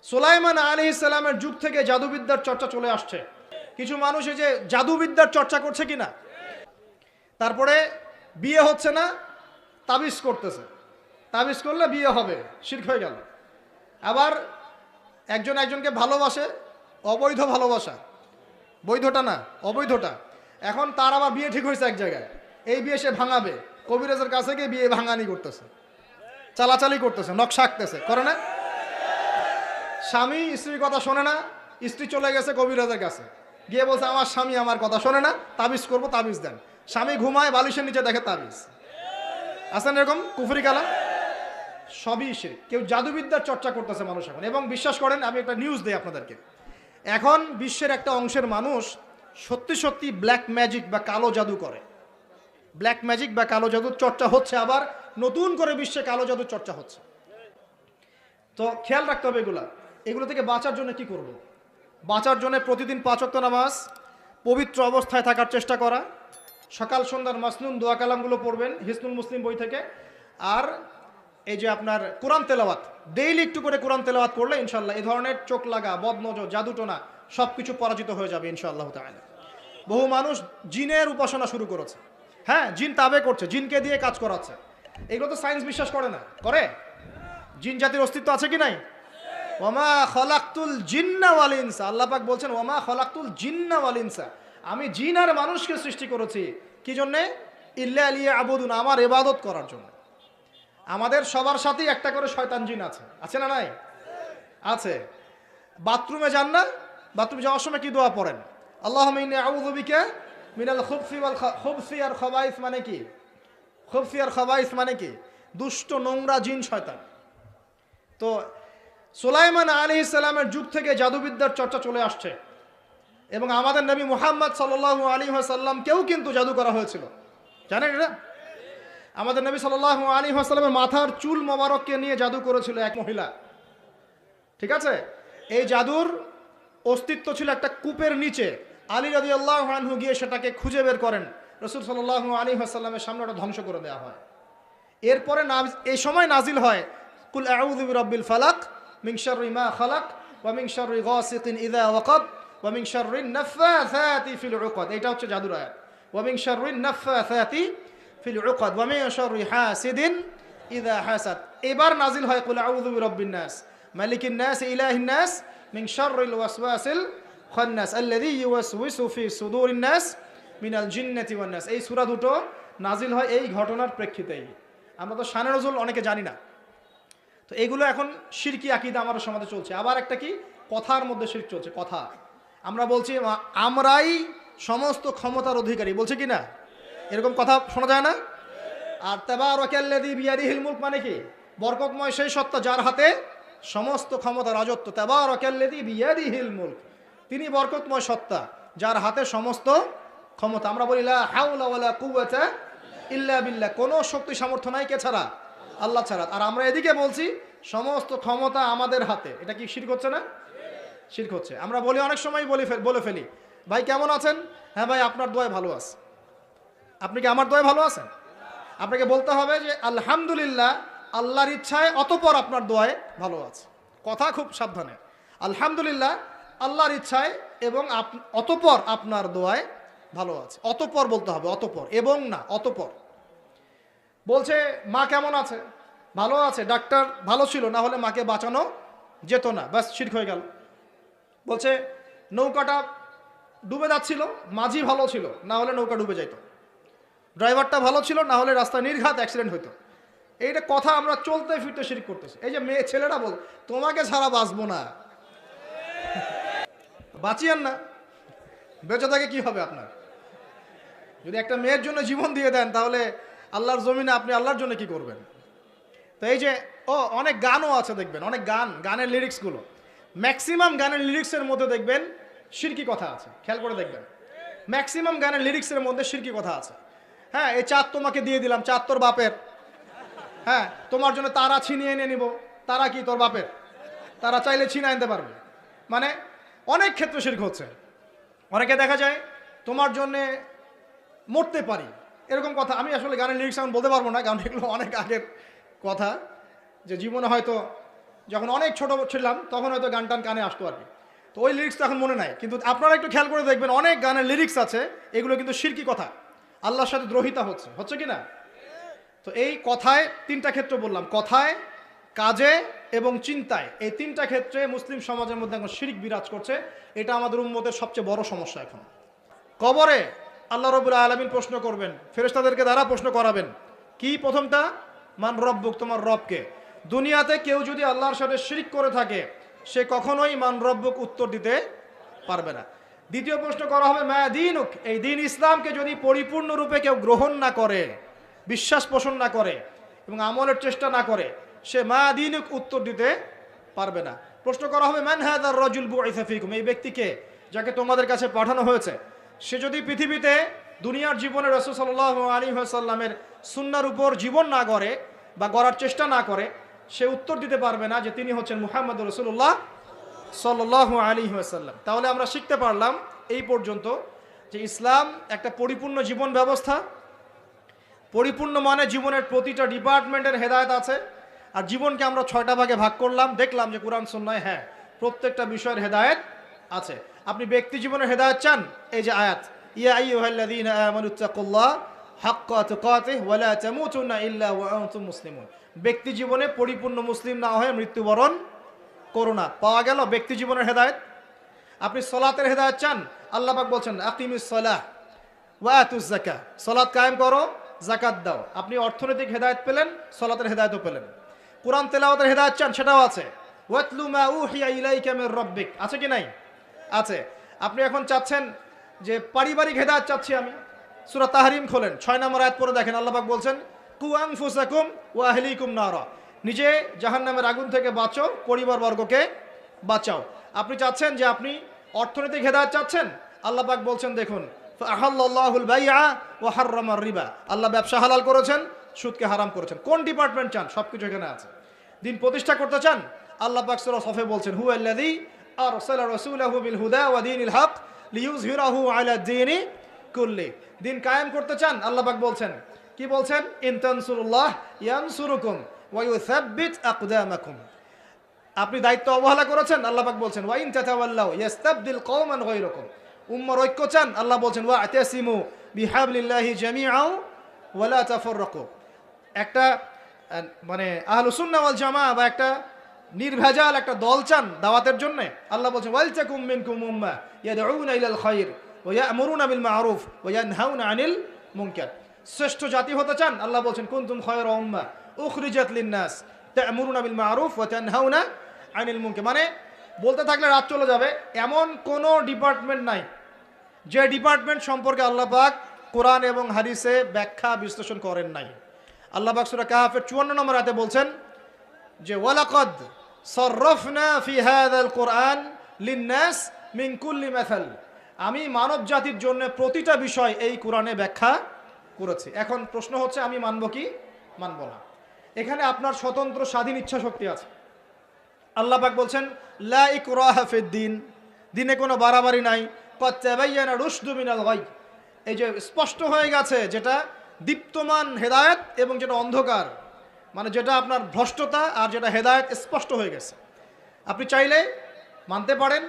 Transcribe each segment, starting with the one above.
সুলাইমান আলাইহিস সালামের যুগ থেকে জাদুবিদ্যার চর্চা চলে আসছে। কিছু মানুষ এই যে জাদুবিদ্যার চর্চা করছে কিনা, তারপরে বিয়ে হচ্ছে না, তাবিজ করতেছে, তাবিজ করলে বিয়ে হবে, শিরক হয়ে গেল। আবার একজন একজনকে ভালোবাসে, অবৈধ ভালোবাসা, বৈধটা না অবৈধটা। এখন তার আবার বিয়ে ঠিক হয়েছে এক জায়গায়, এই বিয়ে সে ভাঙাবে, কবিরাজের কাছে গিয়ে বিয়ে ভাঙানি করতেছে, চালাচালি করতেছে, নকশা আঁকতেছে, করে না? স্বামী স্ত্রীর কথা শোনে না, স্ত্রী চলে গেছে কবিরাজের কাছে, গিয়ে বলছে আমার স্বামী আমার কথা শোনে না, তাবিজ করবো, তাবিজ দেন। স্বামী ঘুমায়, বালিশের নিচে দেখে তাবিজ। আছেন এরকম কুফরি কালাম? সবই শিরক। কেউ জাদুবিদ্যার চর্চা করতেছে মানুষ এখন। এবং বিশ্বাস করেন, আমি একটা নিউজ দিই আপনাদেরকে, এখন বিশ্বের একটা অংশের মানুষ সত্যি সত্যি ব্ল্যাক ম্যাজিক বা কালো জাদু করে। ব্ল্যাক ম্যাজিক বা কালো জাদুর চর্চা হচ্ছে, আবার নতুন করে বিশ্বে কালো জাদুর চর্চা হচ্ছে। তো খেয়াল রাখতে হবে এগুলো থেকে বাঁচার জন্য কি করব? বাঁচার জন্য প্রতিদিন 5 ওয়াক্ত নামাজ, পবিত্র অবস্থায় থাকার চেষ্টা করা, সকাল সন্ধ্যার মাসনুন দোয়া কালামগুলো পড়বেন হিসনুল মুসলিম বই থেকে। আর এই যে আপনার কোরআন তেলাওয়াত, ডেইলি একটু করে কোরআন তেলাওয়াত করলে ইনশাল্লাহ এই ধরনের চোখ লাগা, বদনজর, জাদুটোনা সব কিছু পরাজিত হয়ে যাবে ইনশাআল্লাহ তাআলা। বহু মানুষ জিনের উপাসনা শুরু করেছে, হ্যাঁ, জিন তাবে করছে, জিনকে দিয়ে কাজ করাচ্ছে। এগুলো তো সায়েন্স বিশ্বাস করে না, করে? জিন জাতির অস্তিত্ব আছে কি নাই? ওয়ামা খলাকতুল জিন্না ওয়াল ইনসা, আল্লাহ পাক বলছেন ওয়ামা খলাকতুল জিন্না ওয়াল ইনসা, আমি জিন আর মানুষকে সৃষ্টি করেছি কি জন্যে? ইল্লা লিয়াবুদুন, আমার ইবাদত করার জন্য। আমাদের সবার সাথেই একটা করে শয়তান জিন আছে, আছে না নাই? আছে। বাথরুমে যান না, বাথরুমে যাওয়ার সময় কি দোয়া পড়েন? আল্লাহুম্মা ইন্নী আউযু বিকা মিনাল খুবসি ওয়াল খুবসি আর খাবাইস, মানে কি? খুবসি আর খাবাইস মানে কি? দুষ্ট নোংরা জিন, শয়তান। তো সুলাইমান আলাইহিস সালামের যুগ থেকে জাদুবিদ্যার চর্চা চলে আসছে, এবং আমাদের নবী মুহাম্মদ সাল্লাল্লাহু আলাইহি ওয়াসাল্লাম কেউ কিন্তু জাদু করা হয়েছিল, জানেন এটা? আমাদের নবী সাল্লাল্লাহু আলাইহি ওয়াসাল্লামের মাথার চুল মোবারককে নিয়ে জাদু করেছিল এক মহিলা, ঠিক আছে? এই জাদুর অস্তিত্ব ছিল একটা কূপের নিচে। আলী রাদিয়াল্লাহু আনহু গিয়ে সেটাকে খুঁজে বের করেন, রাসূল সাল্লাল্লাহু আলাইহি ওয়াসাল্লামের সামনে ওটা ধ্বংস করে দেওয়া হয়। এরপরে এই সময় নাজিল হয় কুল আউযু বিরাব্বিল ফালাক মিন শাররি মা খালাক ওয়া মিন শাররি গাসিকিন ইযা ওয়াকাব ওয়া মিন শাররিন নাফাসাতি ফিল উকাদ। এটা হচ্ছে জাদুর আয়াত। ওয়া মিন শাররিন নাফাসাতি ফিল উকাদ ওয়া মিন শাররি হাসিদিন ইযা হাসাদ। এবার নাজিল হয় কুল আউযু বিরাব্বিন নাস মালিকিন নাস ইলাহিন নাস মিন শাররিল ওয়াসওয়াসিল খান্নাস আল্লাযী ইউওয়াসওয়িসু ফি সুদুরিন নাস মিনাল জিন্নাতি ওয়ান নাস। এই সূরা দুটো নাজিল হয় এই ঘটনার প্রেক্ষিতেই। আমরা তো শানে নজুল অনেকে জানি না। তো এগুলো এখন শিরকি আকীদা আমাদের সমাজে চলছে। আবার একটা কি, কথার মধ্যে শিরক চলছে। কথা আমরা বলছি আমরাই সমস্ত ক্ষমতার অধিকারী, বলছে কি না? এরকম কথা শোনা যায় না? আর তাবারাকাল্লাযী বিয়াদিহিল মুলক মানে কি? বরকতময় সেই সত্তা যার হাতে সমস্ত ক্ষমতা, রাজত্ব। তাবারাকাল্লাযী বিয়াদিহিল মুলক, তিনি বরকতময় সত্তা যার হাতে সমস্ত ক্ষমতা। আমরা বলি লা হাওলা ওয়ালা কুওয়াতা ইল্লা বিল্লাহ, কোনো শক্তি সামর্থ্য নাই কে ছাড়া? আল্লাহ ছাড়া। আর আমরা এদিকে বলছি সমস্ত ক্ষমতা আমাদের হাতে। এটা কি শিরক হচ্ছে না? শিরক হচ্ছে। আমরা বলি, অনেক সময় বলে ফেলি, ভাই কেমন আছেন? হ্যাঁ ভাই, আপনার দোয়ায় ভালো আছে। আপনি কি আমার দোয়ায় ভালো আছেন? আপনাকে বলতে হবে যে আলহামদুলিল্লাহ, আল্লাহর ইচ্ছায়, অতঃপর আপনার দোয়ায় ভালো আছে। কথা খুব সাবধানে। আলহামদুলিল্লাহ, আল্লাহর ইচ্ছায়, এবং অতঃপর আপনার দোয়ায় ভালো আছে। অতঃপর বলতে হবে, অতঃপর, এবং না, অতঃপর। বলছে মা কেমন আছে? ভালো আছে, ডাক্তার ভালো ছিল, না হলে মাকে বাঁচানো যেত না, ব্যাস শিরক হয়ে গেল। বলছে নৌকাটা ডুবে যাচ্ছিল, মাঝি ভালো ছিল, না হলে নৌকা ডুবে যেত। ড্রাইভারটা ভালো ছিল, না হলে রাস্তায় নির্ঘাত অ্যাক্সিডেন্ট হইতো। এইটা কথা আমরা চলতে ফিরতে শিরক করতেছি। এই যে মেয়ে ছেলেরা বল তোমাকে ছাড়া বাঁচবো না, বাঁচিয়েন না, বেঁচে থাকে কি হবে আপনার? যদি একটা মেয়ের জন্য জীবন দিয়ে দেন, তাহলে আল্লাহর জমিনে আপনি আল্লাহর জন্য কি করবেন? তো এই যে অনেক গানও আছে, দেখবেন অনেক গানের লিরিক্সগুলো, ম্যাক্সিমাম গানের লিরিক্সের মধ্যে দেখবেন শিরকি কথা আছে। খেয়াল করে দেখবেন, ম্যাক্সিমাম গানের লিরিক্সের মধ্যে শিরকি কথা আছে। হ্যাঁ, এই চাঁদ তোমাকে দিয়ে দিলাম, চাঁদ তোর বাপের। হ্যাঁ, তোমার জন্য তারা ছিনিয়ে এনে নিব, তারা কি তোর বাপের? তারা চাইলে ছিনিয়ে আনতে পারবে। মানে অনেক ক্ষেত্রে শিরক হচ্ছে। অনেকে দেখা যায় তোমার জন্যে মরতে পারি, এরকম কথা। আমি আসলে গানের লিরিক্স এখন বলতে পারবো না, কারণ এগুলো অনেক আগের কথা, যে জীবনে হয়তো যখন অনেক ছোট ছিলাম তখন হয়তো গান টান কানে আসতো আর কি। তো ওই লিরিক্সটা এখন মনে নাই, কিন্তু আপনারা একটু খেয়াল করে দেখবেন অনেক গানের লিরিক্স আছে এগুলো কিন্তু শিরকি কথা, আল্লাহর সাথে দ্রোহিতা হচ্ছে কি না? তো এই কথায় তিনটা ক্ষেত্র বললাম, কথায়, কাজে এবং চিন্তায়, এই তিনটা ক্ষেত্রে মুসলিম সমাজের মধ্যে এখন শিরক বিরাজ করছে। এটা আমাদের উম্মতের সবচেয়ে বড় সমস্যা। এখন কবরে আল্লাহ রাব্বুল আলামিন প্রশ্ন করবেন, ফেরেশতাদেরকে দ্বারা প্রশ্ন করাবেন। কি প্রথমটা? মান রব্বুক, তোমার রবকে। দুনিয়াতে কেউ যদি আল্লাহর সাথে শিরক করে থাকে সে কখনোই মান রব্বুক উত্তর দিতে পারবে না। দ্বিতীয় প্রশ্ন করা হবে মা দীনুক, এই দিন ইসলামকে যদি পরিপূর্ণরূপে কেউ গ্রহণ না করে, বিশ্বাস পোষণ না করে এবং আমলের চেষ্টা না করে, সে মা দীনুক উত্তর দিতে পারবে না। প্রশ্ন করা হবে মান হাযার রাজুল বুইসা ফীকুম, এই ব্যক্তিকে যাকে তোমাদের কাছে পাঠানো হয়েছে, সে যদি পৃথিবীতে দুনিয়ার জীবনে রাসূল সাল্লাল্লাহু আলাইহি ওয়াসাল্লামের সুন্নাহর উপর জীবন না গড়ে বা গড়ার চেষ্টা না করে, সে উত্তর দিতে পারবে না যে তিনি হচ্ছেন মুহাম্মদুর রাসূলুল্লাহ সাল্লাল্লাহু আলাইহি ওয়াসাল্লাম। তাহলে আমরা শিখতে পারলাম এই পর্যন্ত যে ইসলাম একটা পরিপূর্ণ জীবন ব্যবস্থা। পরিপূর্ণ মানে জীবনের প্রতিটা ডিপার্টমেন্টের হেদায়েত আছে। আর জীবনকে আমরা 6টা ভাগে ভাগ করলাম, দেখলাম যে কুরআন সুন্নাহয় হ্যাঁ প্রত্যেকটা বিষয়ের হেদায়েত আছে। আপনি ব্যক্তি জীবনের হেদায়েত চান, এই যে আয়াত, ইয়া আইয়ুহাল্লাযীনা আমানুত্তাকুল্লাহ হাক্কা তুকাতিহি ওয়া লা তামুতুন্না ইল্লা ওয়া আনতুম মুসলিমুন। ব্যক্তি জীবনে পরিপূর্ণ মুসলিম না হয়ে মৃত্যুবরণ করো না। পাওয়া গেল ব্যক্তি জীবনের হেদায়েত। আপনি সালাতের হেদায়েত চান, আল্লাহ পাক বলছেন আকিমিস সালাহ ওয়া আতুজ যাকাহ, সালাত কায়েম করো, যাকাত দাও। আপনি অর্থনৈতিক হেদায়েত পেলেন, সালাতের হেদায়েতও পেলেন। কোরআন তেলাওয়াতের হেদায়েত চান, সেটাও আছে, ওয়াতলু মা উহিয়া ইলাইকা মির রাব্বিক, আছে কি নাই? আছে। আপনি এখন চাচ্ছেন যে পারিবারিক হেদায়েত চাচ্ছি আমি, সূরা তাহরিম খোলেন, 6 নম্বর আয়াত পড়ে দেখেন, আল্লাহ পাক বলছেন কু আনফুসাকুম ওয়া আহলিকুম নারা, নিজে জাহান্নামের আগুন থেকে বাঁচো, পরিবারবর্গকে বাঁচাও। আপনি চাচ্ছেন যে আপনি অর্থনৈতিক হেদায়েত চাচ্ছেন, আল্লাহ পাক বলছেন দেখুন ফাআহাল্লাহুল বাইআ ওয়া হাররামার রিবা, আল্লাহ ব্যবসা হালাল করেছেন, সুদকে হারাম করেছেন। কোন ডিপার্টমেন্ট চান? সবকিছু এখানে আছে। দিন প্রতিষ্ঠা করতে চান, আল্লাহ পাক সূরা সফে বলছেন হুয়াল্লাযী আরসালা রাসূলাহু বিল হুদা ওয়া দীনিল হক লিইয়ুযহিরাহু আলা দীনি কুল্লি। দিন কায়েম করতে চান, আল্লাহ পাক বলছেন, কি বলছেন? ইন তানসুরুল্লাহ ইয়ানসুরুকুম ওয়া ইউসাব্বিত আকদামাকুম। আপনি দায়িত্ব অবহেলা করেছেন, আল্লাহ পাক বলছেন ওয়া ইন তাতাওয়াল্লাউ ইয়াস্তাবদিল কওমান গায়রাকুম। উম্মার ঐক্য চান, আল্লাহ বলছেন ওয়া আতাসিমু বিহাবলিল্লাহি জামিআ ওয়া লা তাফাররাকু। একটা মানে আহলুস সুন্নাহ ওয়াল জামাআহ বা একটা নির্ভেজাল একটা দল চান দাওয়াতের জন্য, আল্লাহ বলছেন ওয়াল তাকুম মিনকুম উম্মাহ ইয়াদউনা ইলাল খায়র ওয়া ইয়া'মুরুনা বিল মা'রুফ ওয়া ইয়ানহাউনা আনিল মুনকার। শ্রেষ্ঠ জাতি হতে চান, আল্লাহ বলছেন কুনতুম খায়রা উম্মাহ উখরিজাত লিন-নাস তা'মুরুনা বিল মা'রুফ ওয়া তানহাউনা আনিল মুনকার। মানে বলতে থাকলে রাত চলে যাবে, এমন কোন ডিপার্টমেন্ট নাই যে ডিপার্টমেন্ট সম্পর্কে আল্লাহ পাক কোরআন এবং হাদিসে ব্যাখ্যা বিশ্লেষণ করেন নাই। আল্লাহ পাক সূরা কাহফের 54 নম্বর আয়াতে বলছেন যে ওয়ালাকাদ সাররাফনা ফি হাযাল কুরআন লিন-নাস মিন কুল্লি মাসাল, আমি মানব জাতির জন্য প্রতিটা বিষয় এই কোরআনে ব্যাখ্যা করেছি। এখন প্রশ্ন হচ্ছে আমি মানব কি মানব না? এখানে আপনার স্বতন্ত্র স্বাধীন ইচ্ছা শক্তি আছে। আল্লাহ পাক বলছেন লা ইকরাহা ফিদ-দীন, দিনে কোনো বাড়াবাড়ি নাই, ক্বাদ তাবায়্যানা রুশদু মিনাল গায়, এই যে স্পষ্ট হয়ে গেছে যেটা দীপ্তমান হেদায়েত এবং যেটা অন্ধকার, মানে যেটা আপনার ভ্রষ্টতা আর যেটা হেদায়েত স্পষ্ট হয়ে গেছে। আপনি চাইলে মানতে পারেন,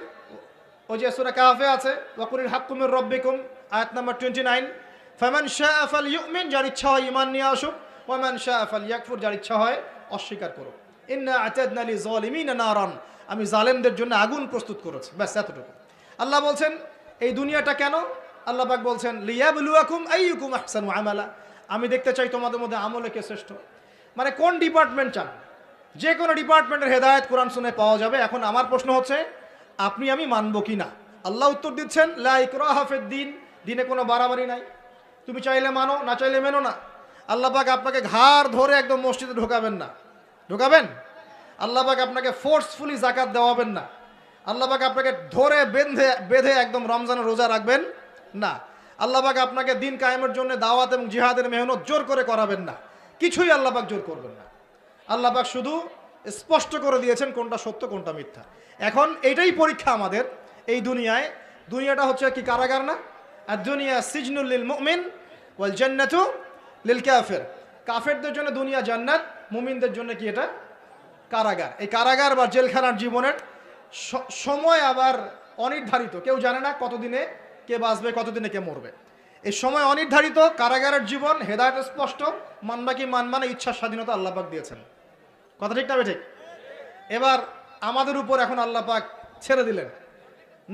ওই যে সূরা কাহফে আছে ওয়াকুলিল হাক্কু মির রাব্বিকুম আয়াত নাম্বার 29, ফামান শাআ ফালইউমিন, যার ইচ্ছা হয় ঈমান নিয়ে আসুক, ওয়া মান শাআ ফালইয়াকফুর, যার ইচ্ছা হয় অস্বীকার করুক। ইন্না আ'তাদনা লিযালিমিনা নারান, আমি জালেমদের জন্য আগুন প্রস্তুত করেছি। ব্যাস এতটুকু। আল্লাহ বলছেন এই দুনিয়াটা কেন? আল্লাহ পাক বলছেন লিয়াবলুয়াকুম আইয়ুকুম আহসানু আমালা, আমি দেখতে চাই তোমাদের মধ্যে আমলে কে শ্রেষ্ঠ। মানে কোন ডিপার্টমেন্ট চান? যে কোনো ডিপার্টমেন্টের হেদায়েত কোরআন শুনে পাওয়া যাবে। এখন আমার প্রশ্ন হচ্ছে আপনি আমি মানব কি না? আল্লাহ উত্তর দিচ্ছেন লা ইকরাহা ফিদ-দীন, দিনে কোনো বাড়াবাড়ি নাই, তুমি চাইলে মানো, না চাইলে মেনো না। আল্লাহ পাক আপনাকে ঘাড় ধরে একদম মসজিদে ঢোকাবেন না, ঢোকাবেন? আল্লাহ পাক আপনাকে ফোর্সফুলি যাকাত দেওয়াবেন না। আল্লাহ পাক আপনাকে ধরে বেঁধে একদম রমজানের রোজা রাখবেন না। আল্লাহ পাক আপনাকে দিন কায়েমের জন্য দাওয়াত এবং জিহাদের মেহনত জোর করে করাবেন না। কিছুই আল্লাহ পাক জোর করবেন না। আল্লাহ পাক শুধু স্পষ্ট করে দিয়েছেন কোনটা সত্য কোনটা মিথ্যা। এখন এইটাই পরীক্ষা আমাদের এই দুনিয়ায়। দুনিয়াটা হচ্ছে কি কারাগার না? আর দুনিয়া সিজনুল লিল মুমিন ওয়াল জান্নাতু লিল কাফির। কাফেরদের জন্য দুনিয়া জান্নাত, মুমিনদের জন্য কি এটা কারাগার। এই কারাগার বা জেলখানার জীবনের সময় আবার অনির্ধারিত, কেউ জানে না কতদিনে কে বাঁচবে, কতদিনে কে মরবে। এই সময় অনির্ধারিত, কারাগারের জীবন, হেদায়েত স্পষ্ট, মানবা কি মানবা না, ইচ্ছার স্বাধীনতা আল্লাহ পাক দিয়েছেন। কথা ঠিক না ঠিক? এবার আমাদের উপর এখন আল্লাহ পাক ছেড়ে দিলেন,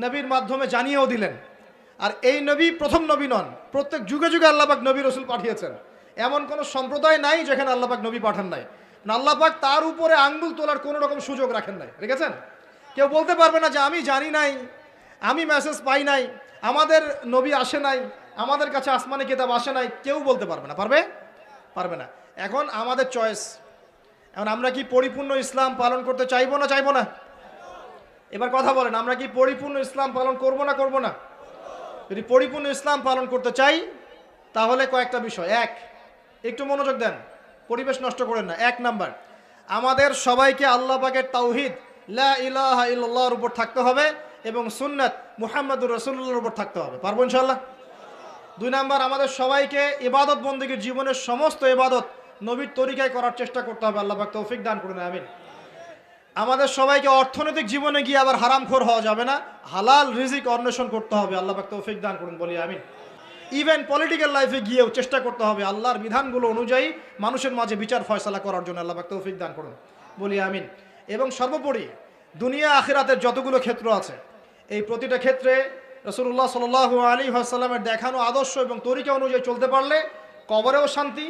নবীর মাধ্যমে জানিয়েও দিলেন। আর এই নবী প্রথম নবী নন, প্রত্যেক যুগে যুগে আল্লাহ পাক নবী রসুল পাঠিয়েছেন। এমন কোনো সম্প্রদায় নাই যেখানে আল্লাহ পাক নবী পাঠান নাই। আল্লাহ পাক তার উপরে আঙ্গুল তোলার কোনো রকম সুযোগ রাখেন নাই, রেখেছেন। কেউ বলতে পারবে না যে আমি জানি নাই, আমি মেসেজ পাই নাই, আমাদের নবী আসে নাই, আমাদের কাছে আসমানে কিতাব আসে নাই, কেউ বলতে পারবে না। পারবে? পারবে না। এখন আমাদের চয়েস, এখন আমরা কি পরিপূর্ণ ইসলাম পালন করতে চাইবো না চাইবো না? এবার কথা বলেন, আমরা কি পরিপূর্ণ ইসলাম পালন করব না করব না? যদি পরিপূর্ণ ইসলাম পালন করতে চাই তাহলে কয়েকটা বিষয়। এক, একটু মনোযোগ দেন, পরিবেশ নষ্ট করেন না। এক নাম্বার, আমাদের সবাইকে আল্লাহ পাকের তাওহীদ লা ইলাহা ইল্লাল্লাহর উপর থাকতে হবে এবং সুন্নাত মুহাম্মাদুর রাসূলুল্লাহর উপর থাকতে হবে। পারবো ইনশাআল্লাহ? দুই নাম্বার, আমাদের সবাইকে ইবাদত বন্দেগীর জীবনের সমস্ত ইবাদত নবীর তরিকায় করার চেষ্টা করতে হবে। আল্লাহ পাক তৌফিক দান করুন, আমিন। আমাদের সবাইকে অর্থনৈতিক জীবনে গিয়ে আবার হারামখোর হওয়া যাবে না, হালাল রিজিক অন্বেষণ করতে হবে। আল্লাহ পাক তৌফিক দান করুন, বলি আমিন। ইভেন পলিটিক্যাল লাইফে গিয়েও চেষ্টা করতে হবে আল্লাহর বিধানগুলো অনুযায়ী মানুষের মাঝে বিচার ফয়সালা করার জন্য। আল্লাহ পাক তৌফিক দান করুন, বলি আমিন। এবং সর্বোপরি দুনিয়া আখিরাতের যতগুলো ক্ষেত্র আছে, এই প্রতিটা ক্ষেত্রে রাসূলুল্লাহ সাল্লাল্লাহু আলাইহি ওয়াসাল্লামের দেখানো আদর্শ এবং তরিকা অনুযায়ী চলতে পারলে কবরেও শান্তি,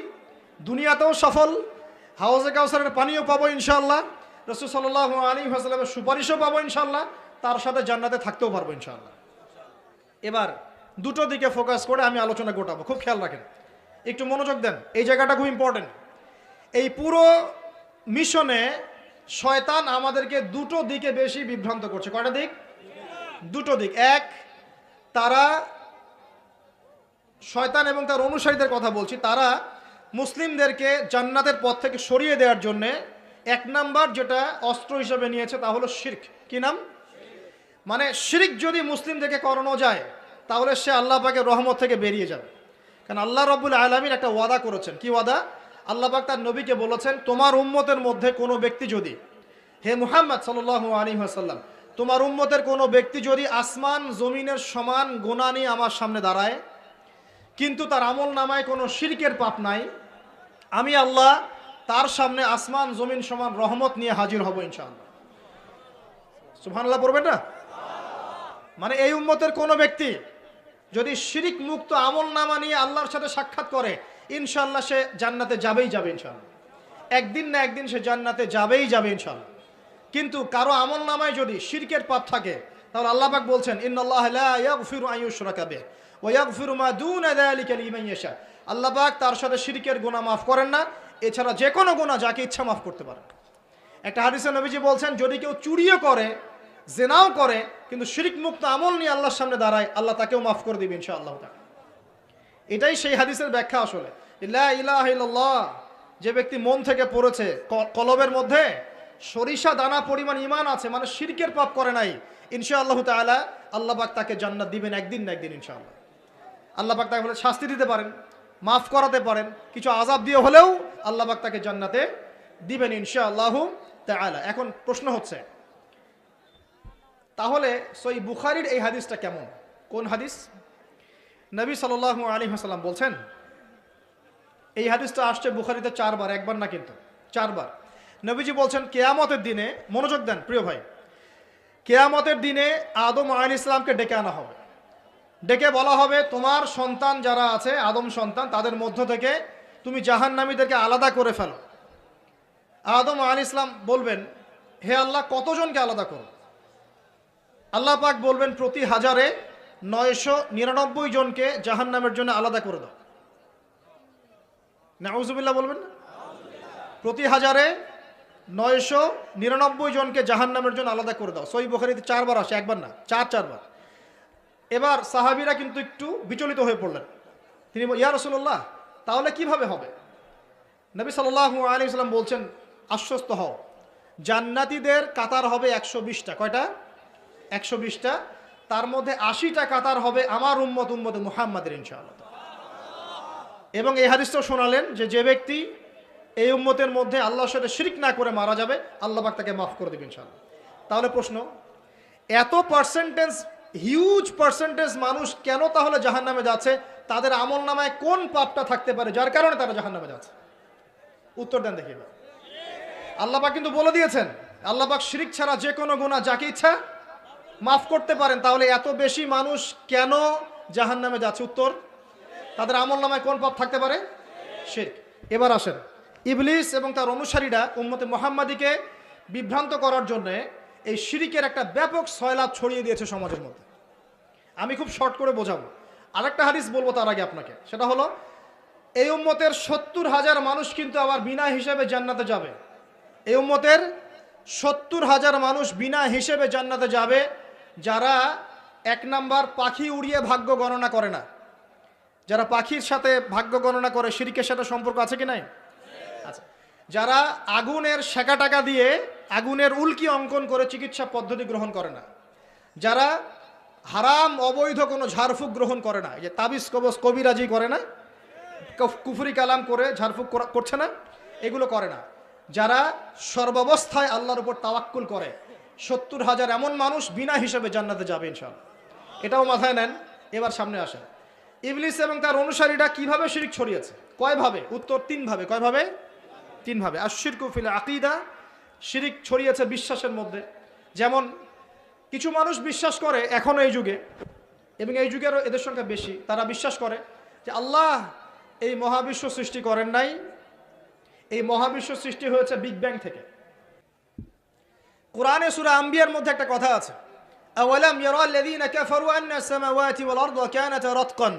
দুনিয়াতেও সফল, হাউজে কাউসারের পানিও পাবো ইনশাআল্লাহ, রাসূল সাল্লাল্লাহু আলাইহি ওয়াসাল্লামের সুপারিশও পাবো ইনশাআল্লাহ, তার সাথে জান্নাতে থাকতেও পারবো ইনশাআল্লাহ। এবার দুটো দিকে ফোকাস করে আমি আলোচনা গোটাবো, খুব খেয়াল রাখেন, একটু মনোযোগ দেন, এই জায়গাটা খুব ইম্পর্টেন্ট। এই পুরো মিশনে শয়তান আমাদেরকে দুটো দিকে বেশি বিভ্রান্ত করছে। কয়টা দিক? দুটো দিক। এক, তারা, শয়তান এবং তার অনুসারীদের কথা বলছি, তারা মুসলিমদেরকে জান্নাতের পথ থেকে সরিয়ে দেওয়ার জন্য এক নাম্বার যেটা অস্ত্র হিসেবে নিয়েছে তা হলো শিরক। কি নাম? মানে শিরক যদি মুসলিমদেরকে করানো যায় তাহলে সে আল্লাহ পাকের রহমত থেকে বেরিয়ে যাবে। কারণ আল্লাহ রাব্বুল আলামিন একটা ওয়াদা করেছেন। কি ওয়াদা? আল্লাহ পাক তার নবীকে বলেছেন, তোমার উম্মতের মধ্যে কোনো ব্যক্তি যদি, হে মুহাম্মদ সাল্লাল্লাহু আলাইহি ওয়াসাল্লাম, তোমার উম্মতের কোনো ব্যক্তি যদি আসমান জমিনের সমান গুনাহ নিয়ে আমার সামনে দাঁড়ায় কিন্তু তার আমল নামায় কোনো শিরকের পাপ নাই, আমি আল্লাহ তার সামনে আসমান জমিন সমান রহমত নিয়ে হাজির হব ইনশাআল্লাহ। সুবহানাল্লাহ পড়বেন না? মানে এই উম্মতের কোনো ব্যক্তি যদি শিরিক মুক্ত আমল নামা নিয়ে আল্লাহর সাথে সাক্ষাৎ করে ইনশাআল্লাহ সে জান্নাতে যাবেই যাবে ইনশাআল্লাহ। একদিন না একদিন সে জান্নাতে যাবেই যাবে ইনশাআল্লাহ। কিন্তু কারো আমল নামায় যদি শিরকের পাপ থাকে তাহলে আল্লাহ পাক বলছেন, ইন্নাল্লাহা লা ইয়াগফিরু আন ইউশরাকা বিহি ওয়া ইয়াগফিরু মা দুনা যালিকা লিমান ইয়াশা। আল্লাহ পাক তার সাথে শিরকের গুনাহ মাফ করেন না, এছাড়া যে কোনো গুনাহ যাকে ইচ্ছা মাফ করতে পারেন। একটা হাদিসে নবীজি বলছেন, যদি কেউ চুরিও করে, জেনাও করে, কিন্তু শিরক মুক্ত আমল নিয়ে আল্লাহর সামনে দাঁড়ায়, আল্লাহ তাকেও মাফ করে দিবে ইনশাআল্লাহ তাআলা। এটাই সেই হাদিসের ব্যাখ্যা আসলে। লা ইলাহা ইল্লাল্লাহ, যে ব্যক্তি মন থেকে পড়েছে, কলবের মধ্যে সরিষা দানা পরিমাণ ঈমান আছে, মানে শিরকের পাপ করে নাই, ইনশাআল্লাহ তাআলা আল্লাহ পাক তাকে জান্নাত দিবেন একদিন না একদিন ইনশাআল্লাহ। আল্লাহ পাক তাকে শাস্তি দিতে পারেন, মাফ করাতে পারেন, কিছু আযাব দিয়ে হলেও আল্লাহ পাক তাকে জান্নাতে দিবেন ইনশাআল্লাহ তাআলা। এখন প্রশ্ন হচ্ছে, তাহলে সহিহ বুখারীর এই হাদিসটা কেমন? কোন হাদিস? নবী সাল্লাল্লাহু আলাইহি ওয়াসাল্লাম বলছেন, এই হাদিসটা আসছে বুখারীতে 4 বার, একবার না কিন্তু 4 বার। নবীজি বলছেন, কিয়ামতের দিনে, মনোযোগ দেন প্রিয় ভাই, কিয়ামতের দিনে আদম আলাইহিস সালামকে ডেকে আনা হবে। ডেকে বলা হবে, তোমার সন্তান যারা আছে, আদম সন্তান, তাদের মধ্য থেকে তুমি জাহান্নামীদেরকে আলাদা করে ফেলো। আদম আলাইহিস সালাম বলবেন, হে আল্লাহ, কতজনকে আলাদা করো? আল্লাহ পাক বলবেন, প্রতি 1000-এ 999 জনকে জাহান্নামের জন্য আলাদা করে দাও। নাউযুবিল্লাহ বলবেন না? প্রতি 1000-এ 999 জনকে জাহান্নামের জন্য আলাদা করে দাও। সহিহ বুখারীতে 4 বার আসে, একবার না, 4 বার। এবার সাহাবীরা কিন্তু একটু বিচলিত হয়ে পড়লেন। তিনি বলেন, ইয়া রাসূলুল্লাহ, তাহলে কিভাবে হবে? নবী সাল্লাল্লাহু আলাইহি ওয়াসাল্লাম বলছেন, আশ্বস্ত হও, জান্নাতীদের কাতার হবে 120টা। কয়টা? 120টা। তার মধ্যে 80টা কাতার হবে আমার উম্মত মুহাম্মাদের ইনশাআল্লাহ। এবং এই হাদিসটাও শোনালেন যে ব্যক্তি এই উম্মতের মধ্যে আল্লাহর সাথে শিরক না করে মারা যাবে, আল্লাহ পাক তাকে মাফ করে দেবেন ইনশাআল্লাহ। তাহলে প্রশ্ন, এত পার্সেন্টেজ, হিউজ পার্সেন্টেজ মানুষ কেন তাহলে জাহান্নামে যাচ্ছে? তাদের আমল নামায় কোন পাপটা থাকতে পারে যার কারণে তারা জাহান্নামে যাচ্ছে? উত্তর দেন দেখি। আল্লাহ পাক কিন্তু বলে দিয়েছেন, আল্লাহ পাক শিরক ছাড়া যে কোনো গুনাহ যাকে ইচ্ছা মাফ করতে পারেন। তাহলে এত বেশি মানুষ কেন জাহান্নামে যাচ্ছে? উত্তর, তাদের আমল নামায় কোন পাপ থাকতে পারে? শিরক। এবার আসেন, ইবলিস এবং তার অনুসারীরা উম্মতে মুহাম্মাদিকে বিভ্রান্ত করার জন্য এই শিরকের একটা ব্যাপক সয়লাব ছড়িয়ে দিয়েছে সমাজের মধ্যে। আমি খুব শর্ট করে বোঝাবো। আরেকটা হাদিস বলবো তার আগে আপনাকে, সেটা হলো এই উম্মতের 70,000 মানুষ কিন্তু আবার বিনা হিসেবে জান্নাতে যাবে। এই উম্মতের 70,000 মানুষ বিনা হিসেবে জান্নাতে যাবে, যারা 1 নাম্বার পাখি উড়িয়ে ভাগ্য গণনা করে না। যারা পাখির সাথে ভাগ্য গণনা করে, শিরকের সাথে সম্পর্ক আছে কি নাই? আচ্ছা। যারা আগুনের সেকা টাকা দিয়ে আগুনের উল্কি অঙ্কন করে চিকিৎসা পদ্ধতি গ্রহণ করে না। যারা হারাম অবৈধ কোনো ঝাড়ফুঁক গ্রহণ করে না, এই যে তাবিজ কবজ কবিরাজি করে না, কুফরি কালাম করে ঝাড়ফুঁক করছে না, এগুলো করে না। যারা সর্বাবস্থায় আল্লাহর উপর তাওয়াক্কুল করে, 70,000 এমন মানুষ বিনা হিসেবে জান্নাতে যাবে ইনশাআল্লাহ। এটাও মাথায় নেন। এবার সামনে আসেন, ইবলিস এবং তার অনুসারীরা কিভাবে শিরক ছড়িয়েছে? কয়ভাবে? উত্তর, 3 ভাবে। কয়ভাবে? 3 ভাবে। আশ-শিরকু ফিল আকীদা, শিরক ছড়িয়েছে বিশ্বাসের মধ্যে। যেমন কিছু মানুষ বিশ্বাস করে এখনো এই যুগে, এবং এই যুগেরও এদের সংখ্যা বেশি, তারা বিশ্বাস করে যে আল্লাহ এই মহাবিশ্ব সৃষ্টি করেন নাই, এই মহাবিশ্ব সৃষ্টি হয়েছে বিগ ব্যাং থেকে। কোরআনে সূরা আম্বিয়ার মধ্যে একটা কথা আছে, আওয়ালাম ইয়ারাল্লাযীনা কাফারু আন্না আস-সামাওয়াতি ওয়াল আরদা কানাতা রাতকান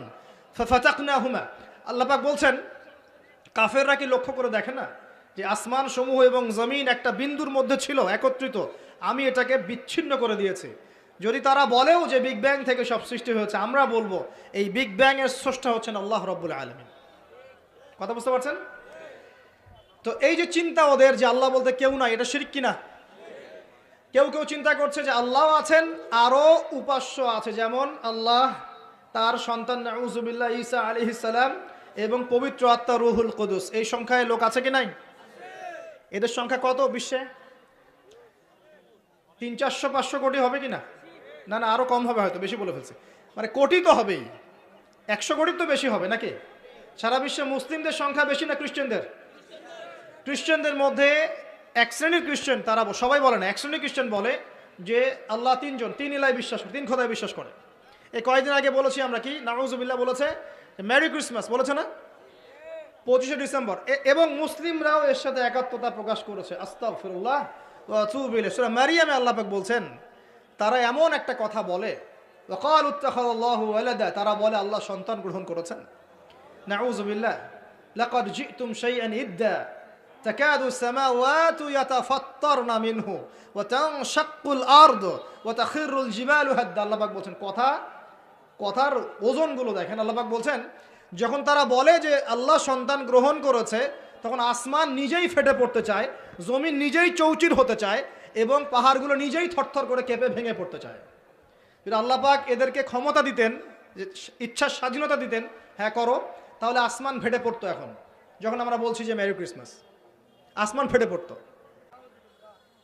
ফাফাতাকনাহুমা। আল্লাহ পাক বলছেন, কাফেররা কি লক্ষ্য করে দেখে না যে আসমান সমূহ এবং জমিন একটা বিন্দুর মধ্যে ছিল একত্রিত, আমি এটাকে বিচ্ছিন্ন করে দিয়েছি। যদি তারা বলেও যে বিগ ব্যাং থেকে সব সৃষ্টি হয়েছে, আমরা বলবো এই বিগ ব্যাং এর স্রষ্টা হচ্ছেন আল্লাহ রাব্বুল আলামিন। কথা বুঝতে পারছেন? তো এই যে চিন্তা ওদের যে আল্লাহ বলতে কেউ নাই, এটা শিরক কিনা? কেউ কেউ চিন্তা করছে যে আল্লাহ আছেন, আরো উপাস্য আছে, যেমন আল্লাহ, তার সন্তান নাউজুবিল্লাহ ঈসা আলাইহিস সালাম এবং পবিত্র আত্মা রুহুল কুদুস। এই সংখ্যায় লোক আছে কি নাই? এদের সংখ্যা কত বিশ্বে? 300-400 কোটি হবে কিনা? না না, আরো কম হবে, হয়তো বেশি বলে ফেলছে। মানে কোটি তো হবেই, 100 কোটির তো বেশি হবে নাকি? সারা বিশ্বে মুসলিমদের সংখ্যা বেশি না খ্রিস্টানদের? খ্রিস্টানদের মধ্যে এক শ্রেণীর খ্রিস্টান, তারা সবাই বলে না, এক শ্রেণীর খ্রিস্টান বলে যে আল্লাহ 3 জন, 3 ইলায় বিশ্বাস করে, 3 খোদায় বিশ্বাস করে। এই কয়েকদিন আগে বলেছি আমরা, কি নাউজুবিল্লাহ বলেছে, মেরি ক্রিসমাস বলেছে না, 25শে ডিসেম্বর। এবং মুসলিমরাও এর সাথে একাত্মতা প্রকাশ করেছে। আস্তাগফিরুল্লাহ ওয়া আতুবু ইলাইহি। সূরা মারিয়ামে আল্লাহ পাক বলছেন, তারা এমন একটা কথা বলে, ওয়াকালু ইত্তাখাযাল্লাহু ওয়ালাদা, তারা বলে আল্লাহ সন্তান গ্রহণ করেছেন। নাউজুবিল্লাহ। লাকাদ জিতুম শাইআন ইদ্দা তাকাদু সামাওয়াতু ইয়াতাফাত্তারনা মিনহু ওয়া তানশাক্কুল আরদু ওয়া তাখিরুল জিবালু হাদ্দা। আল্লাহ পাক বলছেন, কথার ওজনগুলো দেখেন। আল্লাহ পাক বলছেন, যখন তারা বলে যে আল্লাহ সন্তান গ্রহণ করেছে, তখন আসমান নিজেই ফেটে পড়তে চায়, জমিন নিজেই চৌচির হতে চায়, এবং পাহাড়গুলো নিজেই থরথর করে কেঁপে ভেঙে পড়তে চায়। যদি আল্লাহ পাক এদেরকে ক্ষমতা দিতেন, যে ইচ্ছার স্বাধীনতা দিতেন, হ্যাঁ করো, তাহলে আসমান ফেটে পড়তো। এখন যখন আমরা বলছি যে মেরি ক্রিসমাস, আসমান ফেটে পড়তো।